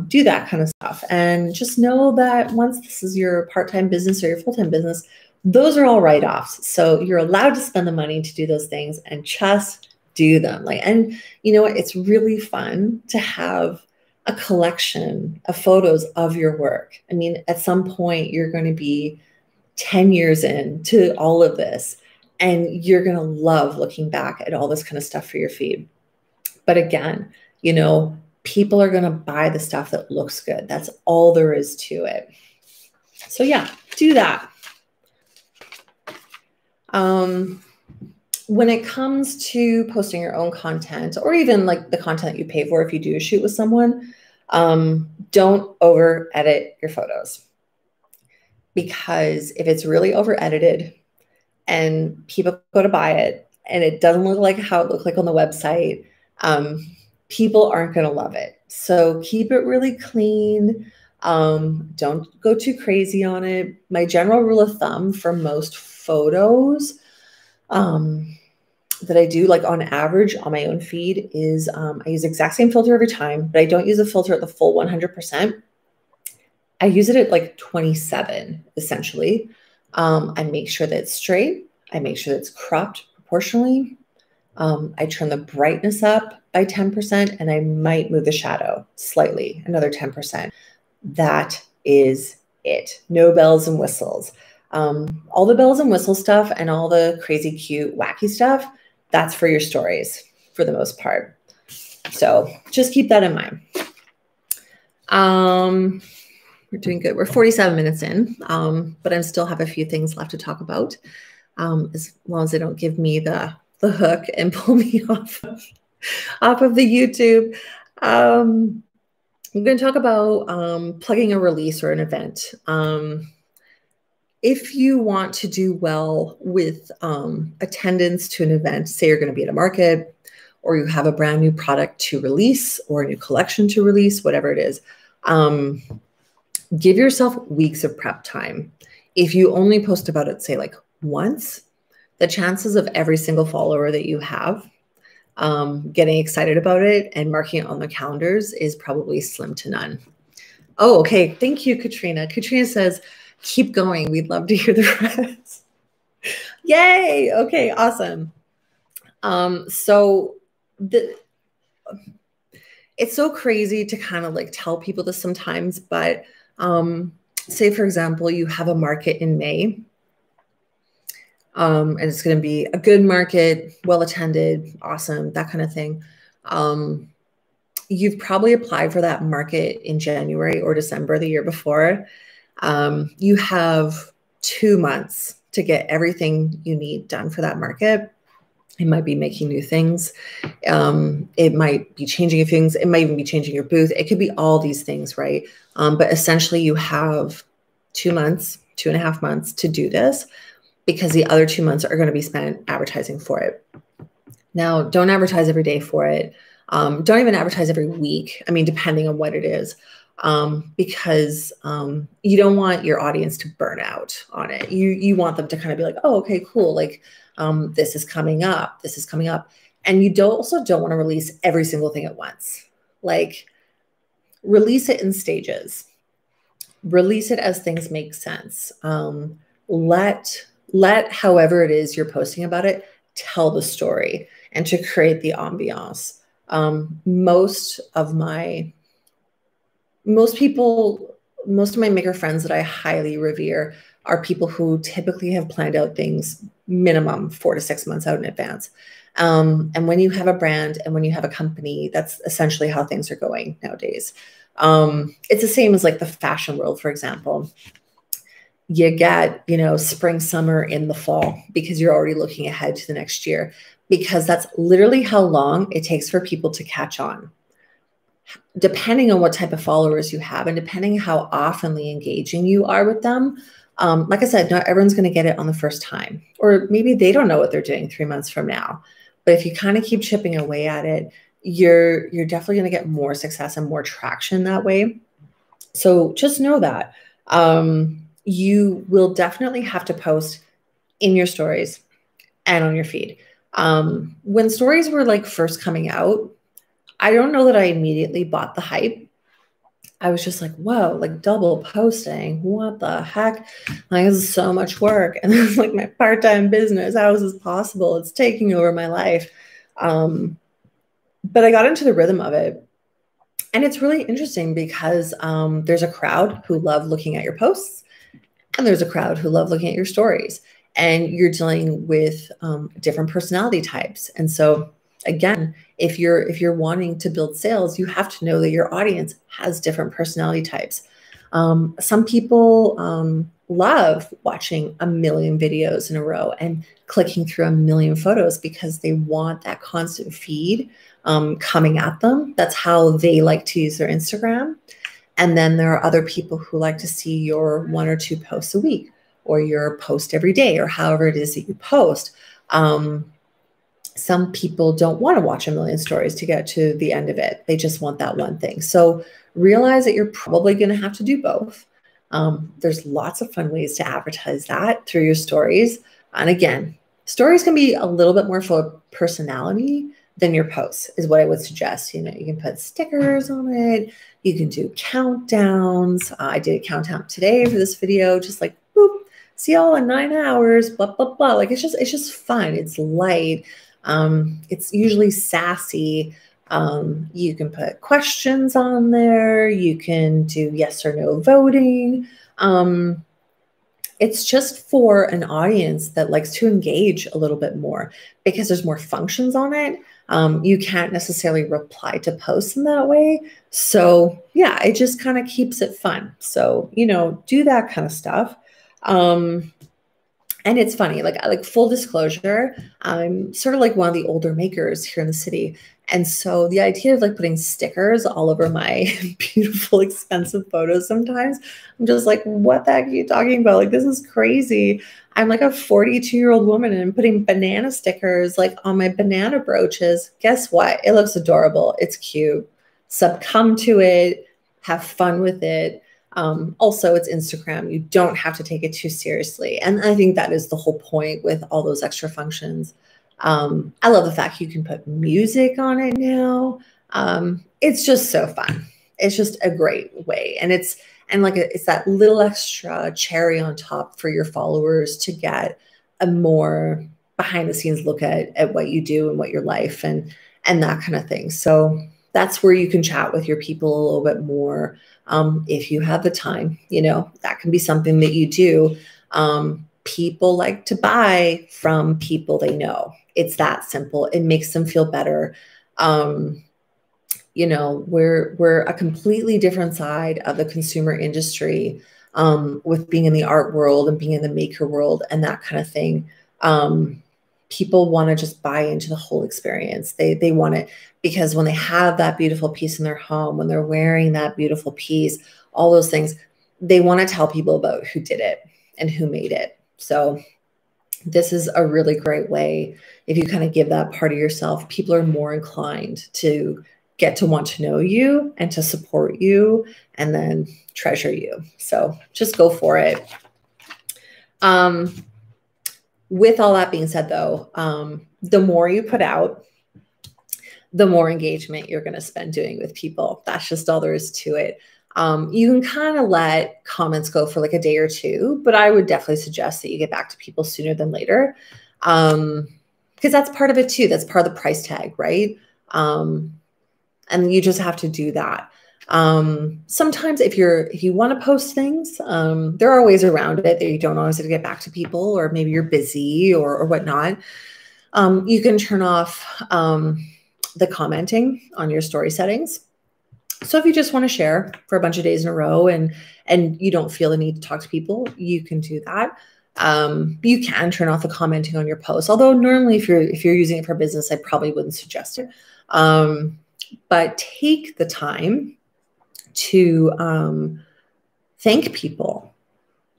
Do that kind of stuff. And just know that once this is your part-time business or your full-time business, those are all write-offs. So you're allowed to spend the money to do those things and just do them. And you know what? It's really fun to have a collection of photos of your work. I mean, at some point you're going to be 10 years into all of this and you're going to love looking back at all this kind of stuff for your feed. But again, you know, people are going to buy the stuff that looks good. That's all there is to it. So yeah, do that. When it comes to posting your own content or even like the content that you pay for if you do a shoot with someone, don't over edit your photos, because if it's really over edited and people go to buy it and it doesn't look like how it looked like on the website, people aren't going to love it. So keep it really clean. Don't go too crazy on it. My general rule of thumb for most photos that I do, like on average on my own feed, is I use the exact same filter every time, but I don't use a filter at the full 100%. I use it at like 27, essentially. I make sure that it's straight. I make sure that it's cropped proportionally. I turn the brightness up by 10%, and I might move the shadow slightly, another 10%. That is it. No bells and whistles. All the bells and whistle stuff and all the crazy, cute, wacky stuff, that's for your stories for the most part. So just keep that in mind. We're doing good. We're 47 minutes in, but I still have a few things left to talk about, as long as they don't give me the hook and pull me off of the YouTube. I'm going to talk about plugging a release or an event. If you want to do well with attendance to an event, say you're going to be at a market or you have a brand new product to release or a new collection to release, whatever it is, give yourself weeks of prep time. If you only post about it, say like once, the chances of every single follower that you have getting excited about it and marking it on their calendars is probably slim to none. Oh, okay. Thank you, Katrina. Katrina says, keep going. We'd love to hear the rest. Yay. Okay, awesome. So it's so crazy to kind of like tell people this sometimes, but say, for example, you have a market in May, and it's going to be a good market, well-attended, awesome, that kind of thing. You've probably applied for that market in January or December the year before. You have 2 months to get everything you need done for that market. It might be making new things. It might be changing a few things. It might even be changing your booth. It could be all these things, right? But essentially you have 2 months, 2.5 months to do this, because the other 2 months are going to be spent advertising for it. Now, don't advertise every day for it. Don't even advertise every week. I mean, depending on what it is, because you don't want your audience to burn out on it. You want them to kind of be like, oh, okay, cool. Like, this is coming up. This is coming up. And you also don't want to release every single thing at once. Like, release it in stages. Release it as things make sense. Let however it is you're posting about it, tell the story and to create the ambiance. Most of my maker friends that I highly revere are people who typically have planned out things minimum 4 to 6 months out in advance. And when you have a brand and when you have a company, that's essentially how things are going nowadays. It's the same as like the fashion world, for example. You get, you know, spring, summer in the fall because you're already looking ahead to the next year, because that's literally how long it takes for people to catch on. Depending on what type of followers you have and depending how oftenly engaging you are with them, like I said, not everyone's going to get it on the first time, or maybe they don't know what they're doing 3 months from now. But if you kind of keep chipping away at it, you're definitely going to get more success and more traction that way. So just know that you will definitely have to post in your stories and on your feed. When stories were like first coming out, I don't know that I immediately bought the hype. I was just like, whoa, like double posting. What the heck? Like, this is so much work. And it's like my part-time business. How is this possible? It's taking over my life. But I got into the rhythm of it. And it's really interesting because there's a crowd who love looking at your posts, and there's a crowd who love looking at your stories. And you're dealing with different personality types. And so again, if you're wanting to build sales, you have to know that your audience has different personality types. Some people love watching a million videos in a row and clicking through a million photos because they want that constant feed coming at them. That's how they like to use their Instagram. And then there are other people who like to see your 1 or 2 posts a week, or your post every day, or however it is that you post. Some people don't want to watch a million stories to get to the end of it. They just want that one thing. So realize that you're probably going to have to do both. There's lots of fun ways to advertise that through your stories. And again, stories can be a little bit more full of personality than your posts is what I would suggest. You know, you can put stickers on it. You can do countdowns. I did a countdown today for this video, just like, boop, see y'all in 9 hours, blah, blah, blah. Like, it's just fun. It's light. It's usually sassy. You can put questions on there. You can do yes or no voting. It's just for an audience that likes to engage a little bit more because there's more functions on it. You can't necessarily reply to posts in that way. So yeah, it just kind of keeps it fun. So, you know, do that kind of stuff. And it's funny, like full disclosure, I'm sort of like one of the older makers here in the city. And so the idea of like putting stickers all over my beautiful, expensive photos sometimes, I'm just like, what the heck are you talking about? Like, this is crazy. I'm like a 42-year-old woman and I'm putting banana stickers like on my banana brooches. Guess what? It looks adorable. It's cute. Succumb to it. Have fun with it. Also, it's Instagram. You don't have to take it too seriously. And I think that is the whole point with all those extra functions. I love the fact you can put music on it now. It's just so fun. It's just a great way. And it's that little extra cherry on top for your followers to get a more behind the scenes look at what you do and what your life and that kind of thing. So that's where you can chat with your people a little bit more. If you have the time, you know, that can be something that you do. People like to buy from people they know. It's that simple. It makes them feel better. You know, we're a completely different side of the consumer industry, with being in the art world and being in the maker world and that kind of thing. People want to just buy into the whole experience. They want it because when they have that beautiful piece in their home, when they're wearing that beautiful piece, all those things, they want to tell people about who did it and who made it. So this is a really great way. If you kind of give that part of yourself, people are more inclined to get to want to know you and to support you and then treasure you. So just go for it. With all that being said, though, the more you put out, the more engagement you're going to spend doing with people. That's just all there is to it. You can kind of let comments go for like a day or two, but I would definitely suggest that you get back to people sooner than later, because that's part of it too. That's part of the price tag, right? And you just have to do that. Sometimes if you want to post things, there are ways around it that you don't always have to get back to people, or maybe you're busy or whatnot. You can turn off the commenting on your story settings. So if you just want to share for a bunch of days in a row and you don't feel the need to talk to people, you can do that. You can turn off the commenting on your posts. Although normally if you're using it for business, I probably wouldn't suggest it. But take the time to thank people.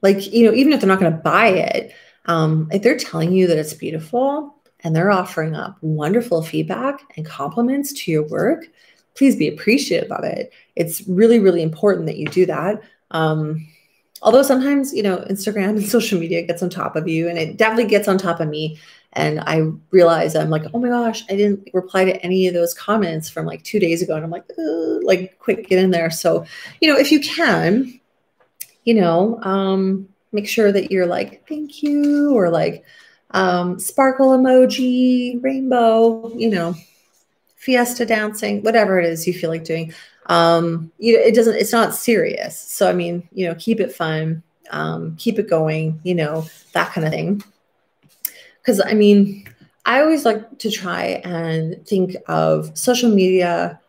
Like, even if they're not going to buy it, if they're telling you that it's beautiful and they're offering up wonderful feedback and compliments to your work, please be appreciative of it. It's really, really important that you do that. Although sometimes, Instagram and social media gets on top of you, and it definitely gets on top of me. And I realize I'm like, oh my gosh, I didn't reply to any of those comments from like 2 days ago. And I'm like, quick, get in there. So, if you can, make sure that you're like, thank you, or like sparkle emoji, rainbow, fiesta dancing, whatever it is you feel like doing. It's not serious. So, I mean, keep it fun, keep it going, that kind of thing. Because, I mean, I always like to try and think of social media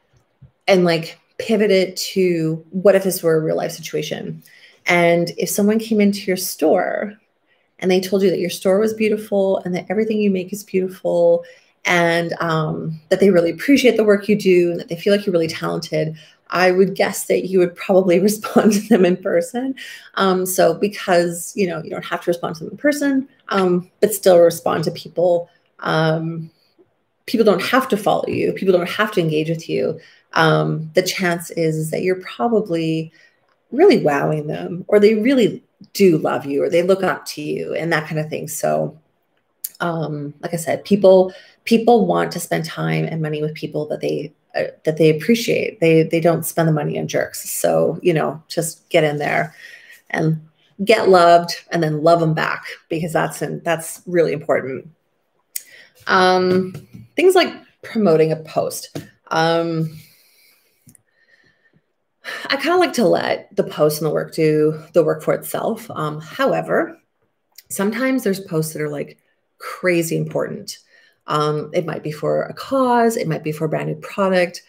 and like pivot it to what if this were a real life situation? And if someone came into your store and they told you that your store was beautiful and that everything you make is beautiful, and that they really appreciate the work you do and that they feel like you're really talented, I would guess that you would probably respond to them in person. So because, you don't have to respond to them in person, but still respond to people. People don't have to follow you. People don't have to engage with you. The chance is that you're probably really wowing them, or they really do love you, or they look up to you, and that kind of thing. So like I said, people want to spend time and money with people that they appreciate. They don't spend the money on jerks. So, just get in there and get loved, and then love them back, because that's really important. Things like promoting a post. I kind of like to let the post and the work do the work for itself. However, sometimes there's posts that are like crazy important. It might be for a cause. It might be for a brand new product.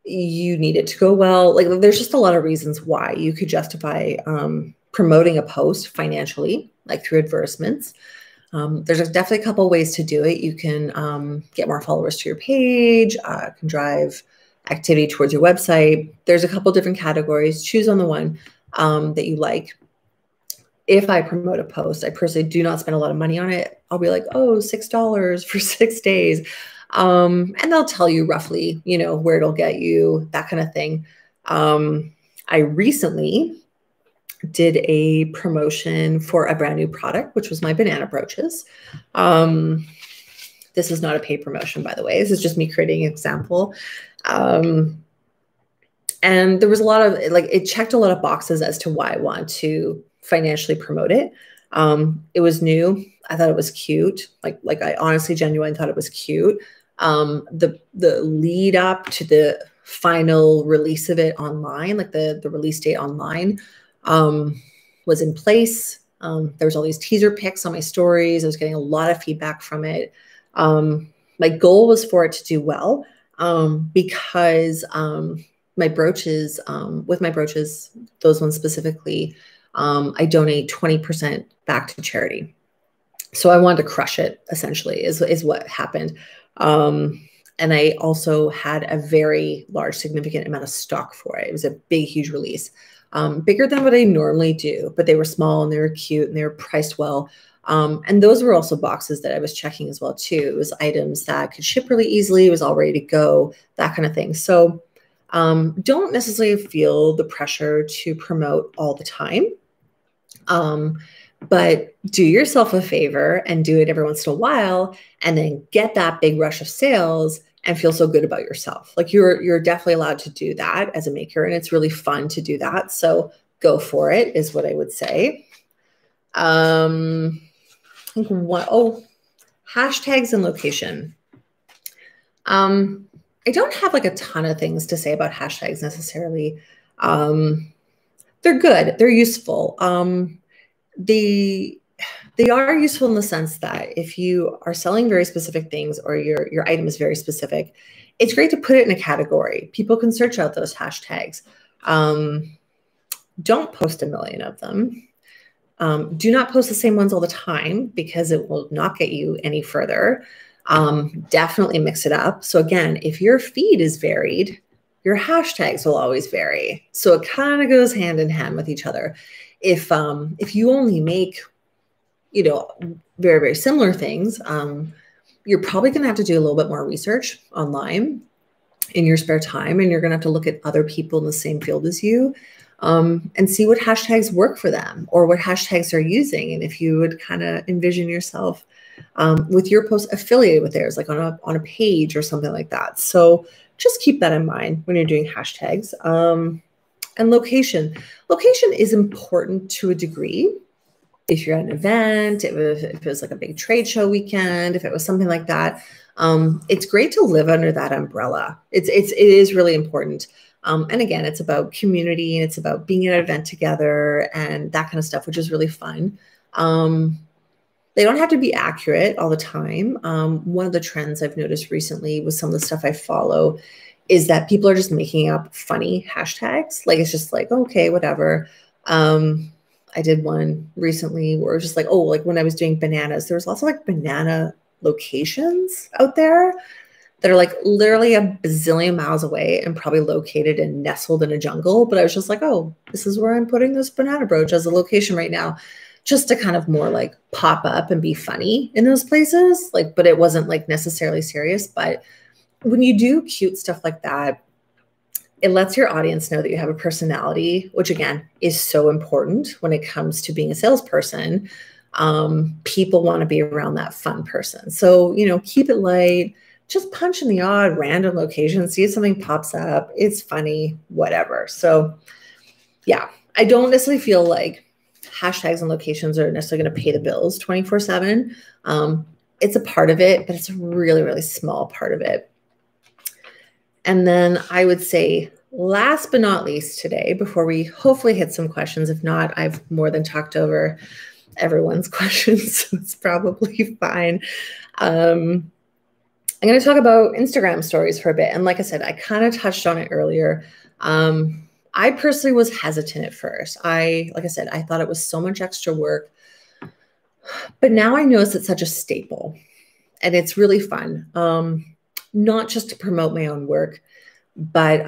You need it to go well. Like, there's just a lot of reasons why you could justify promoting a post financially, like through advertisements. There's definitely a couple of ways to do it. You can get more followers to your page, can drive activity towards your website. There's a couple different categories. Choose on the one that you like. If I promote a post, I personally do not spend a lot of money on it. I'll be like, oh, $6 for 6 days. And they'll tell you roughly, where it'll get you, that kind of thing. I recently did a promotion for a brand new product, which was my banana brooches. This is not a paid promotion, by the way. This is just me creating an example. And there was a lot of, it checked a lot of boxes as to why I want to financially promote it. It was new. I thought it was cute. Like I honestly, genuinely thought it was cute. The lead up to the final release of it online, like the release date online, was in place. There was all these teaser pics on my stories. I was getting a lot of feedback from it. My goal was for it to do well, because my brooches, with my brooches, those ones specifically, I donate 20% back to charity. So I wanted to crush it, essentially, is what happened. And I also had a very large, significant amount of stock for it. It was a big, huge release, bigger than what I normally do, but they were small and they were cute and they were priced well. And those were also boxes that I was checking as well, too. It was items that could ship really easily. It was all ready to go, that kind of thing. So don't necessarily feel the pressure to promote all the time. But do yourself a favor and do it every once in a while, and then get that big rush of sales and feel so good about yourself. Like, you're definitely allowed to do that as a maker, and it's really fun to do that. So go for it, is what I would say. I think hashtags and location. I don't have like a ton of things to say about hashtags necessarily. They're good. They're useful. They are useful in the sense that if you are selling very specific things or your item is very specific, it's great to put it in a category. People can search out those hashtags. Don't post a million of them. Do not post the same ones all the time because it will not get you any further. Definitely mix it up. So again, if your feed is varied, your hashtags will always vary. So it kind of goes hand in hand with each other. If you only make, you know, very, very similar things, you're probably going to have to do a little bit more research online in your spare time, and you're going to have to look at other people in the same field as you, and see what hashtags work for them or what hashtags they're using. And if you would kind of envision yourself with your post affiliated with theirs, like on a page or something like that. So just keep that in mind when you're doing hashtags. And location. Location is important to a degree. If you're at an event, if it was like a big trade show weekend, if it was something like that, it's great to live under that umbrella. It is really important. And again, it's about community and it's about being at an event together and that kind of stuff, which is really fun. They don't have to be accurate all the time. One of the trends I've noticed recently with some of the stuff I follow is that people are just making up funny hashtags. Like, it's just like, okay, whatever. I did one recently where it was just like, oh, like when I was doing bananas, there was lots of like banana locations out there that are like literally a bazillion miles away and probably located and nestled in a jungle. But I was just like, oh, this is where I'm putting this banana brooch as a location right now, just to kind of more like pop up and be funny in those places. Like, but it wasn't like necessarily serious. But when you do cute stuff like that, it lets your audience know that you have a personality, which again is so important when it comes to being a salesperson. People want to be around that fun person. So, you know, keep it light, just punch in the odd random location, see if something pops up. It's funny, whatever. So yeah, I don't necessarily feel like hashtags and locations are necessarily going to pay the bills 24/7. It's a part of it, but it's a really, really small part of it. And then I would say, last but not least today, before we hopefully hit some questions, if not, I've more than talked over everyone's questions, so it's probably fine. I'm going to talk about Instagram stories for a bit. And like I said, I kind of touched on it earlier. I personally was hesitant at first. Like I said, I thought it was so much extra work, but now I notice it's such a staple and it's really fun. Not just to promote my own work, but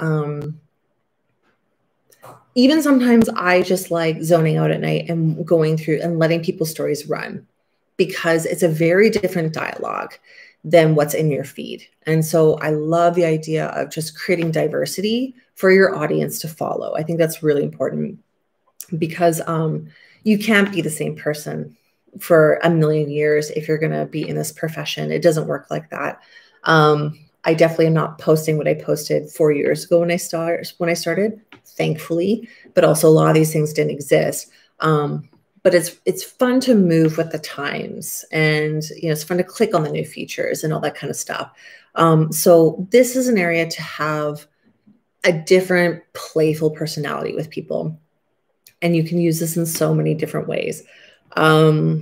even sometimes I just like zoning out at night and going through and letting people's stories run, because it's a very different dialogue than what's in your feed. And so I love the idea of just creating diversity for your audience to follow. I think that's really important, because you can't be the same person for a million years if you're going to be in this profession. It doesn't work like that. I definitely am not posting what I posted 4 years ago when I started, thankfully, but also a lot of these things didn't exist. But it's fun to move with the times, and you know, it's fun to click on the new features and all that kind of stuff. So this is an area to have a different playful personality with people, and you can use this in so many different ways. So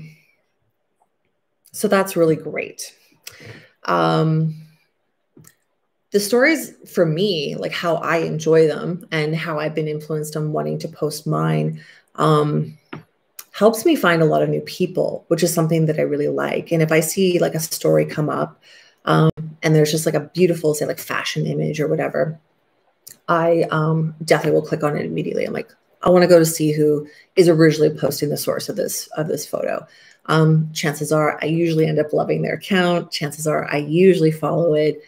that's really great. The stories for me, like how I enjoy them and how I've been influenced on wanting to post mine, helps me find a lot of new people, which is something that I really like. And if I see like a story come up, and there's just like a beautiful, say like fashion image or whatever, I definitely will click on it immediately. I'm like, I want to go to see who is originally posting the source of this photo. Chances are I usually end up loving their account. Chances are I usually follow it.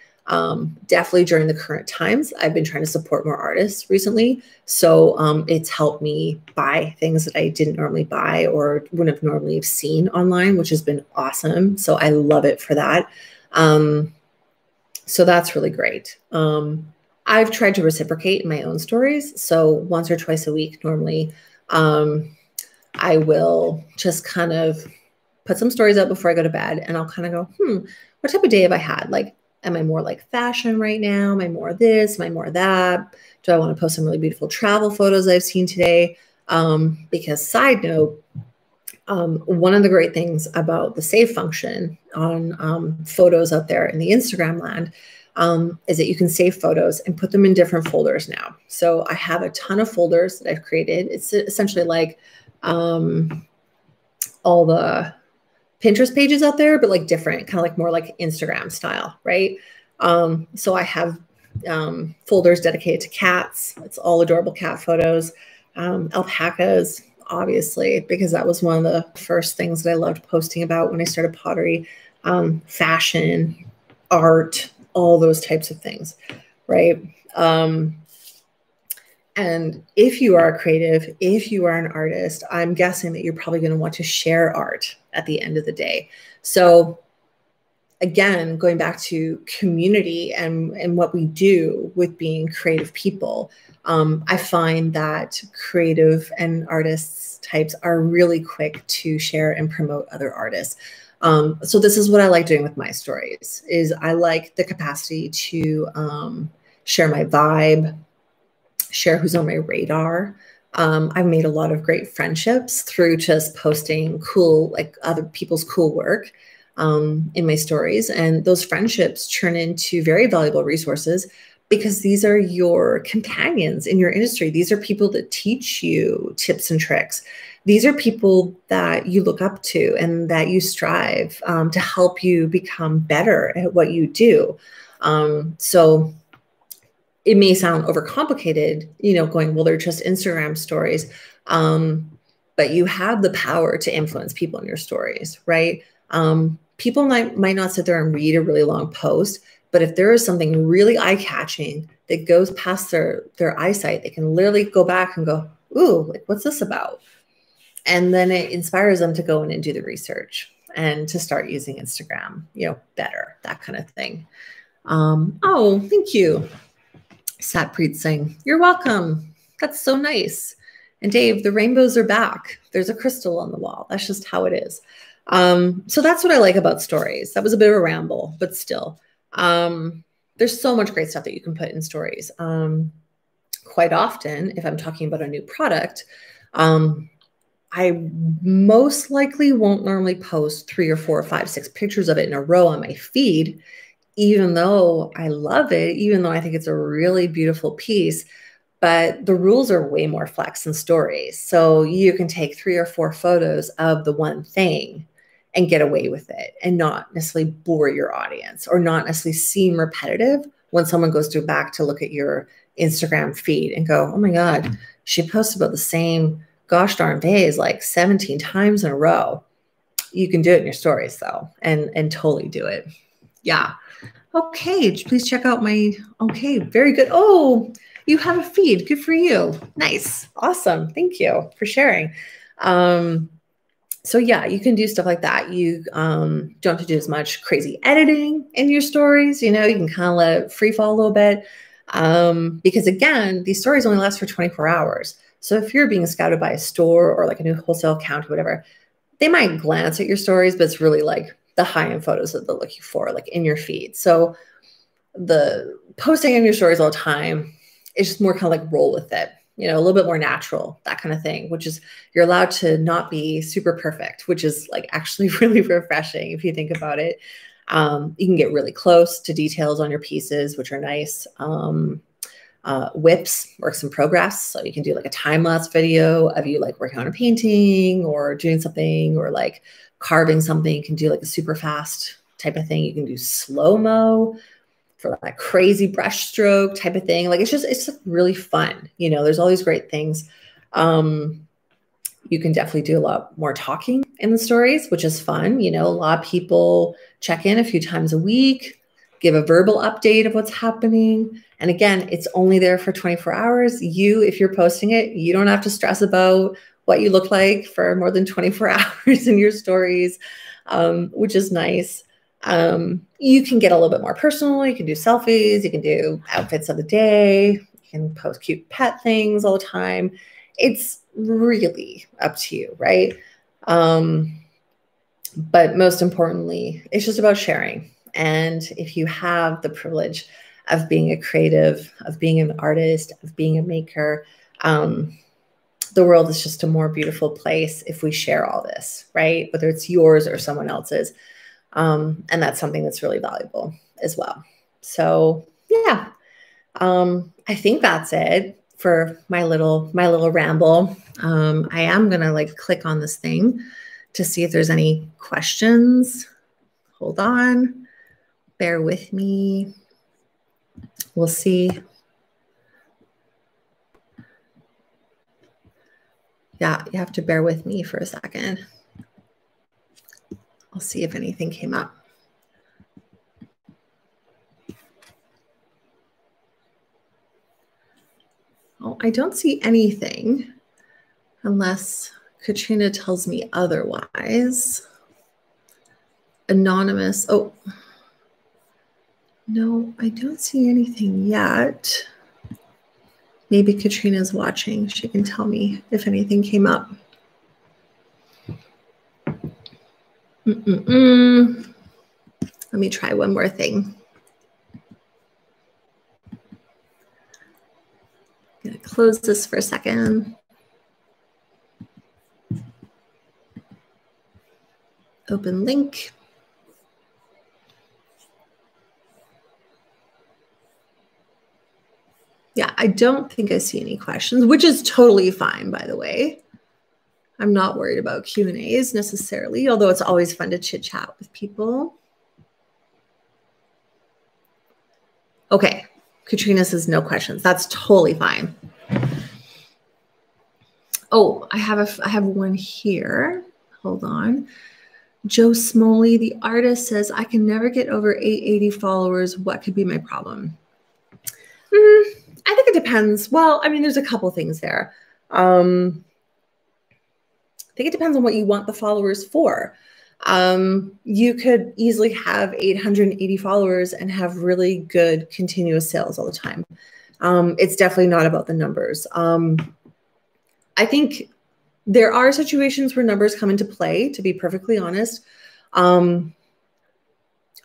Definitely during the current times, I've been trying to support more artists recently. So it's helped me buy things that I didn't normally buy or wouldn't have normally seen online, which has been awesome. So I love it for that. So that's really great. I've tried to reciprocate in my own stories. So once or twice a week, normally, I will just kind of put some stories up before I go to bed, and I'll kind of go, what type of day have I had? Like, Am I more like fashion right now? Am I more this? Am I more that? Do I want to post some really beautiful travel photos I've seen today? Because side note, one of the great things about the save function on photos out there in the Instagram land is that you can save photos and put them in different folders now. So I have a ton of folders that I've created. It's essentially like all the Pinterest pages out there, but like different, kind of like more like Instagram style, right? So I have folders dedicated to cats. It's all adorable cat photos, alpacas, obviously, because that was one of the first things that I loved posting about when I started pottery, fashion, art, all those types of things, right? And if you are a creative, if you are an artist, I'm guessing that you're probably going to want to share art at the end of the day. So again, going back to community and what we do with being creative people, I find that creative and artists types are really quick to share and promote other artists. So this is what I like doing with my stories, is I like the capacity to share my vibe, share who's on my radar. I've made a lot of great friendships through just posting cool, like other people's cool work in my stories. And those friendships turn into very valuable resources because these are your companions in your industry. These are people that teach you tips and tricks. These are people that you look up to and that you strive to help you become better at what you do. So it may sound overcomplicated, going, well, they're just Instagram stories. But you have the power to influence people in your stories, right? People might not sit there and read a really long post, but if there is something really eye-catching that goes past their eyesight, they can literally go back and go, ooh, like, what's this about? And then it inspires them to go in and do the research and to start using Instagram, better, that kind of thing. Oh, thank you. Satpreet Singh, you're welcome. That's so nice. And Dave, the rainbows are back. There's a crystal on the wall. That's just how it is. So that's what I like about stories. That was a bit of a ramble, but still, there's so much great stuff that you can put in stories. Quite often, if I'm talking about a new product, I most likely won't normally post 3 or 4 or 5, 6 pictures of it in a row on my feed, even though I love it, even though I think it's a really beautiful piece. But the rules are way more flex in stories. So you can take 3 or 4 photos of the one thing and get away with it and not necessarily bore your audience or not necessarily seem repetitive when someone goes back to look at your Instagram feed and go, oh my God, she posts about the same gosh darn days like 17 times in a row. You can do it in your stories though, and totally do it. Yeah. Okay, please check out okay, very good. Oh, you have a feed. Good for you. Nice. Awesome. Thank you for sharing. So yeah, you can do stuff like that. You don't have to do as much crazy editing in your stories. You can kind of let it free fall a little bit. Because again, these stories only last for 24 hours. So if you're being scouted by a store or like a new wholesale account or whatever, they might glance at your stories, but it's really like the high-end photos that they're looking for, like in your feed. So the posting in your stories all the time is just more kind of like roll with it, a little bit more natural, that kind of thing, which is you're allowed to not be super perfect, which is like actually really refreshing if you think about it. You can get really close to details on your pieces, which are nice. Whips, works in progress. So you can do like a time-lapse video of you like working on a painting or doing something or like carving something. You can do like a super fast type of thing. You can do slow-mo for that crazy brush stroke type of thing. Like it's just really fun. There's all these great things. You can definitely do a lot more talking in the stories, which is fun. A lot of people check in a few times a week, give a verbal update of what's happening. And again, it's only there for 24 hours. If you're posting it, you don't have to stress about what you look like for more than 24 hours in your stories, which is nice. You can get a little bit more personal. You can do selfies. You can do outfits of the day. You can post cute pet things all the time. It's really up to you, right? But most importantly, it's just about sharing. And if you have the privilege of being a creative, of being an artist, of being a maker, the world is just a more beautiful place if we share all this, right? Whether it's yours or someone else's. And that's something that's really valuable as well. So yeah, I think that's it for my little ramble. I am gonna like click on this thing to see if there's any questions. Hold on, bear with me. We'll see. Yeah, you have to bear with me for a second. I'll see if anything came up. Oh, I don't see anything unless Katrina tells me otherwise. Anonymous. Oh, no, I don't see anything yet. Maybe Katrina's watching. She can tell me if anything came up. Let me try one more thing. I'm going to close this for a second. Open link. Yeah, I don't think I see any questions, which is totally fine, by the way. I'm not worried about Q&As necessarily, although it's always fun to chit chat with people. Okay, Katrina says no questions. That's totally fine. Oh, I have one here. Hold on. Joe Smoley, the artist, says, I can never get over 880 followers. What could be my problem? I think it depends. Well, I mean, there's a couple things there. I think it depends on what you want the followers for. You could easily have 880 followers and have really good continuous sales all the time. It's definitely not about the numbers. I think there are situations where numbers come into play, to be perfectly honest.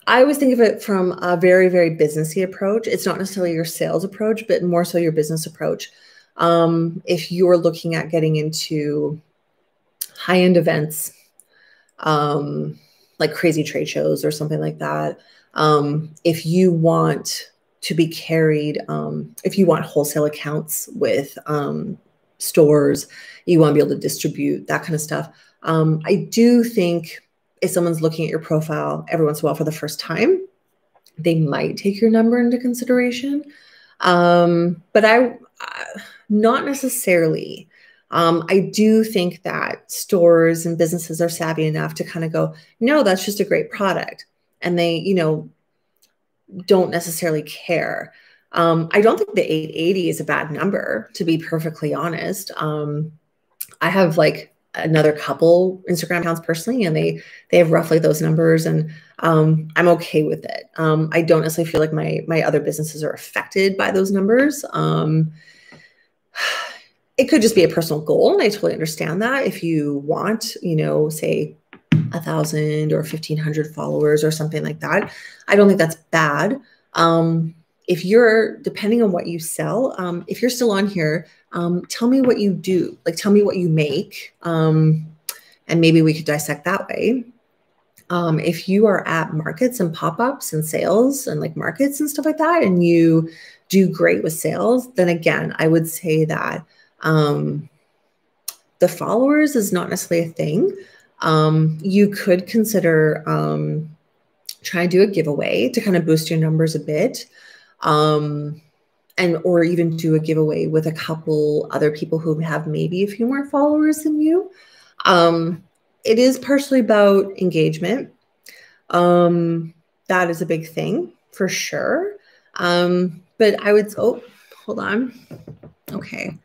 I always think of it from a very, very businessy approach. It's not necessarily your sales approach, but more so your business approach. If you're looking at getting into high-end events, like crazy trade shows or something like that, if you want to be carried, if you want wholesale accounts with stores, you want to be able to distribute, that kind of stuff. I do think if someone's looking at your profile every once in a while for the first time, they might take your number into consideration. But not necessarily. I do think that stores and businesses are savvy enough to kind of go, no, that's just a great product. And they, don't necessarily care. I don't think the 880 is a bad number, to be perfectly honest. I have like another couple Instagram accounts personally, and they have roughly those numbers, and I'm okay with it. I don't necessarily feel like my other businesses are affected by those numbers. It could just be a personal goal, and I totally understand that. If you want, say 1,000 or 1,500 followers or something like that, I don't think that's bad. If you're, depending on what you sell, if you're still on here, tell me what you do, like tell me what you make, and maybe we could dissect that way. If you are at markets and pop-ups and sales and like markets and stuff like that, and you do great with sales, then again, I would say that the followers is not necessarily a thing. You could consider trying to do a giveaway to kind of boost your numbers a bit. Or even do a giveaway with a couple other people who have maybe a few more followers than you. It is partially about engagement. That is a big thing for sure. But I would, oh, hold on. Okay.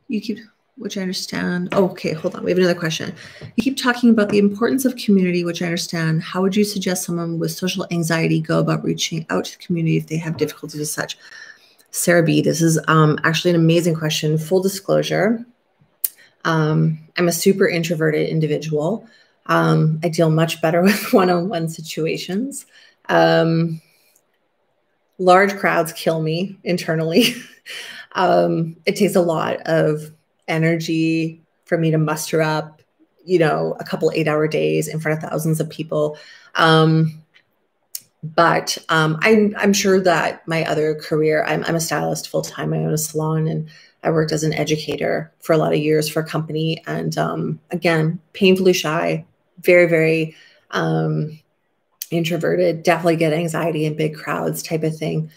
You keep, which I understand. Oh, okay, hold on. We have another question. You keep talking about the importance of community, which I understand. How would you suggest someone with social anxiety go about reaching out to the community if they have difficulties as such? Sarah B, this is actually an amazing question. Full disclosure, I'm a super introverted individual. I deal much better with one-on-one situations. Large crowds kill me internally. It takes a lot of energy for me to muster up, a couple 8-hour days in front of thousands of people. But I'm sure that my other career, I'm a stylist full time. I own a salon, and I worked as an educator for a lot of years for a company. And again, painfully shy, very, very introverted, definitely get anxiety in big crowds type of thing.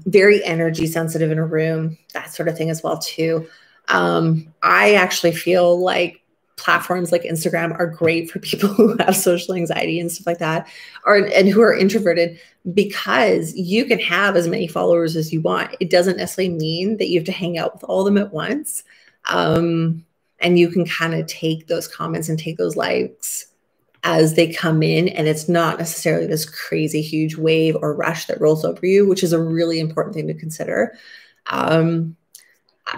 Very energy sensitive in a room, that sort of thing as well too. I actually feel like platforms like Instagram are great for people who have social anxiety and stuff like that, and who are introverted, because you can have as many followers as you want. It doesn't necessarily mean that you have to hang out with all of them at once. And you can kind of take those comments and take those likes as they come in, and it's not necessarily this crazy huge wave or rush that rolls over you, which is a really important thing to consider.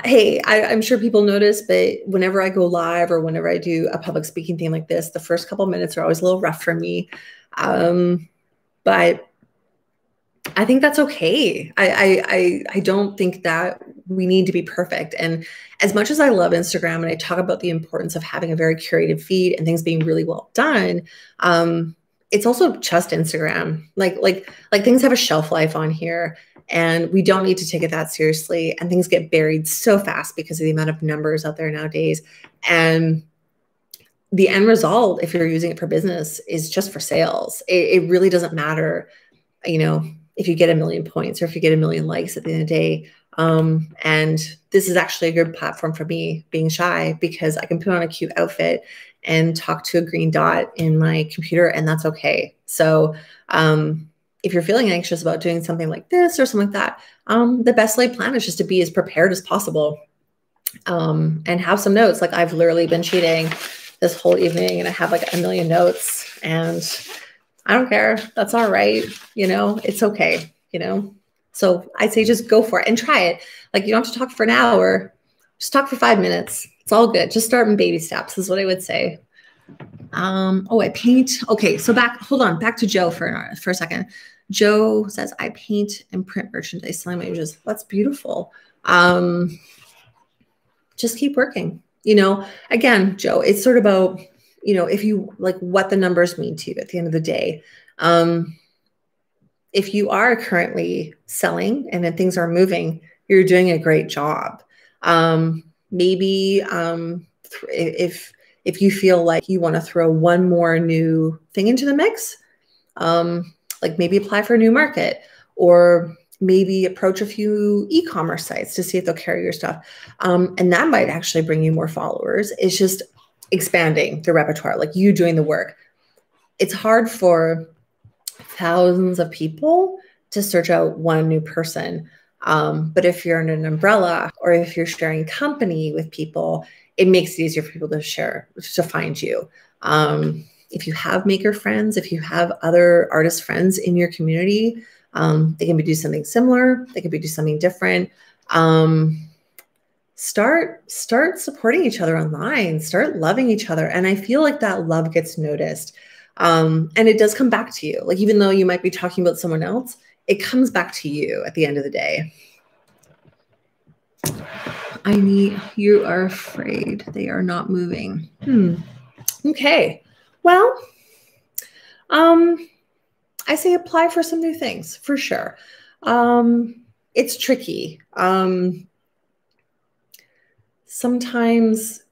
Hey, I'm sure people notice, but whenever I go live or whenever I do a public speaking thing like this, the first couple of minutes are always a little rough for me. But I think that's okay. I don't think that we need to be perfect. And as much as I love Instagram and I talk about the importance of having a very curated feed and things being really well done, it's also just Instagram. Like things have a shelf life on here, and we don't need to take it that seriously. And things get buried so fast because of the amount of numbers out there nowadays. And the end result, if you're using it for business, is just for sales. It really doesn't matter, if you get 1 million points or if you get 1 million likes at the end of the day. And this is actually a good platform for me, being shy, because I can put on a cute outfit and talk to a green dot in my computer, and that's okay. So if you're feeling anxious about doing something like this or something like that, the best laid plan is just to be as prepared as possible, and have some notes. Like, I've literally been cheating this whole evening, and I have like 1 million notes, and I don't care. That's all right. It's okay. So I'd say just go for it and try it. Like, you don't have to talk for an hour. Just talk for 5 minutes. It's all good. Just start in baby steps is what I would say. I paint. Okay. So back to Joe for a second. Joe says, I paint and print merchandise selling my images. That's beautiful. Just keep working. Again, Joe, it's sort of about, if you like what the numbers mean to you at the end of the day. If you are currently selling and then things are moving, you're doing a great job. Maybe if you feel like you want to throw one more new thing into the mix, like maybe apply for a new market, or maybe approach a few e-commerce sites to see if they'll carry your stuff. And that might actually bring you more followers. It's just expanding the repertoire, like you doing the work. It's hard for thousands of people to search out one new person. But if you're in an umbrella, or if you're sharing company with people, it makes it easier for people to find you. If you have maker friends, if you have other artist friends in your community, they can be do something similar. They could be do something different. Start supporting each other online, start loving each other. And I feel like that love gets noticed. And it does come back to you. Like, even though you might be talking about someone else, it comes back to you at the end of the day. You are afraid they are not moving. Okay. Well, I say apply for some new things for sure. It's tricky. Sometimes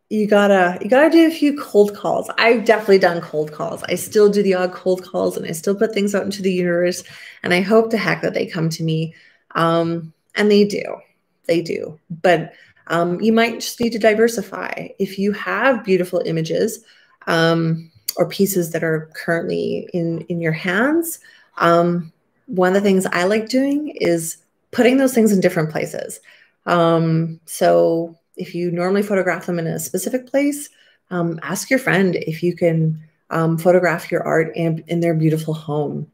you gotta do a few cold calls. I've definitely done cold calls. I still do the odd cold calls, and I still put things out into the universe, and I hope to heck that they come to me. And they do. But you might just need to diversify. If you have beautiful images, or pieces that are currently in your hands, one of the things I like doing is putting those things in different places. So if you normally photograph them in a specific place, ask your friend if you can photograph your art in their beautiful home.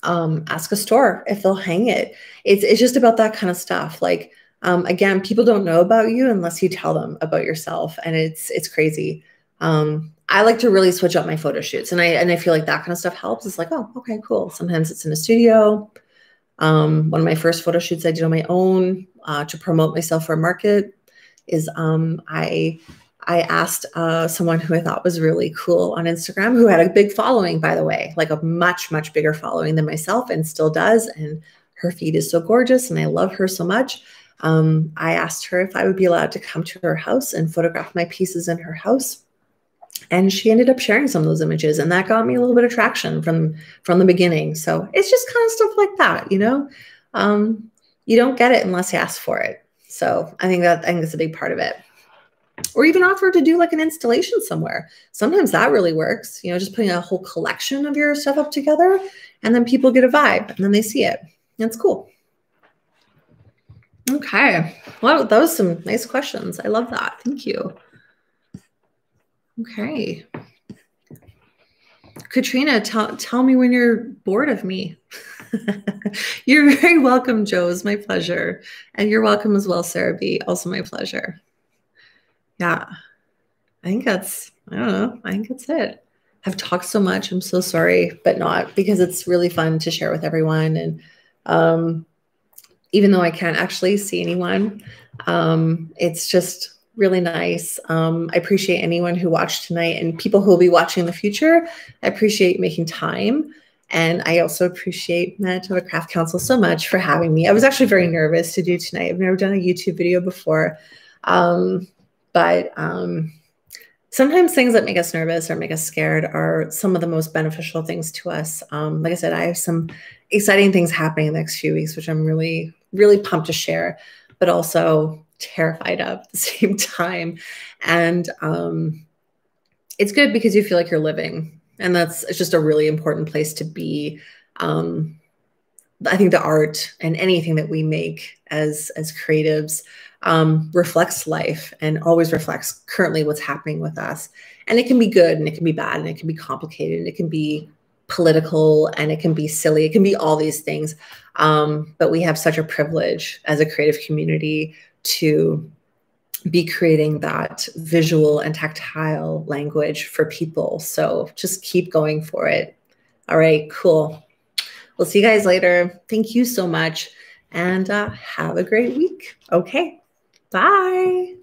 Ask a store if they'll hang it. It's just about that kind of stuff. Like, again, people don't know about you unless you tell them about yourself, and it's crazy. I like to really switch up my photo shoots, and I feel like that kind of stuff helps. It's like, oh, okay, cool. Sometimes it's in a studio. One of my first photo shoots I did on my own to promote myself for a market is I asked someone who I thought was really cool on Instagram, who had a big following, by the way, like a much, much bigger following than myself, and still does. And her feed is so gorgeous, and I love her so much. I asked her if I would be allowed to come to her house and photograph my pieces in her house. And she ended up sharing some of those images, and that got me a little bit of traction from the beginning. So it's just kind of stuff like that, you know. You don't get it unless you ask for it. So I think that's a big part of it. Or even offer to do like an installation somewhere. Sometimes that really works. You know, just putting a whole collection of your stuff up together, and then people get a vibe, and then they see it. That's cool. Okay. Well, that was some nice questions. I love that. Thank you. Okay. Katrina, tell me when you're bored of me. You're very welcome, Joe. It's my pleasure. And you're welcome as well, Sarah B. Also my pleasure. Yeah. I think I don't know. I think that's it. I've talked so much. I'm so sorry, but not, because it's really fun to share with everyone. And even though I can't actually see anyone, it's just really nice. I appreciate anyone who watched tonight, and people who will be watching in the future. I appreciate making time. And I also appreciate Manitoba Craft Council so much for having me. I was actually very nervous to do tonight. I've never done a YouTube video before. But sometimes things that make us nervous or make us scared are some of the most beneficial things to us. Like I said, I have some exciting things happening in the next few weeks, which I'm really, really pumped to share, but also terrified of at the same time. And it's good because you feel like you're living, and it's just a really important place to be. I think the art and anything that we make as creatives reflects life, and always reflects currently what's happening with us. And it can be good, and it can be bad, and it can be complicated, and it can be political, and it can be silly. It can be all these things. But we have such a privilege as a creative community to be creating that visual and tactile language for people. So just keep going for it. All right, cool. We'll see you guys later. Thank you so much, and have a great week. Okay, bye.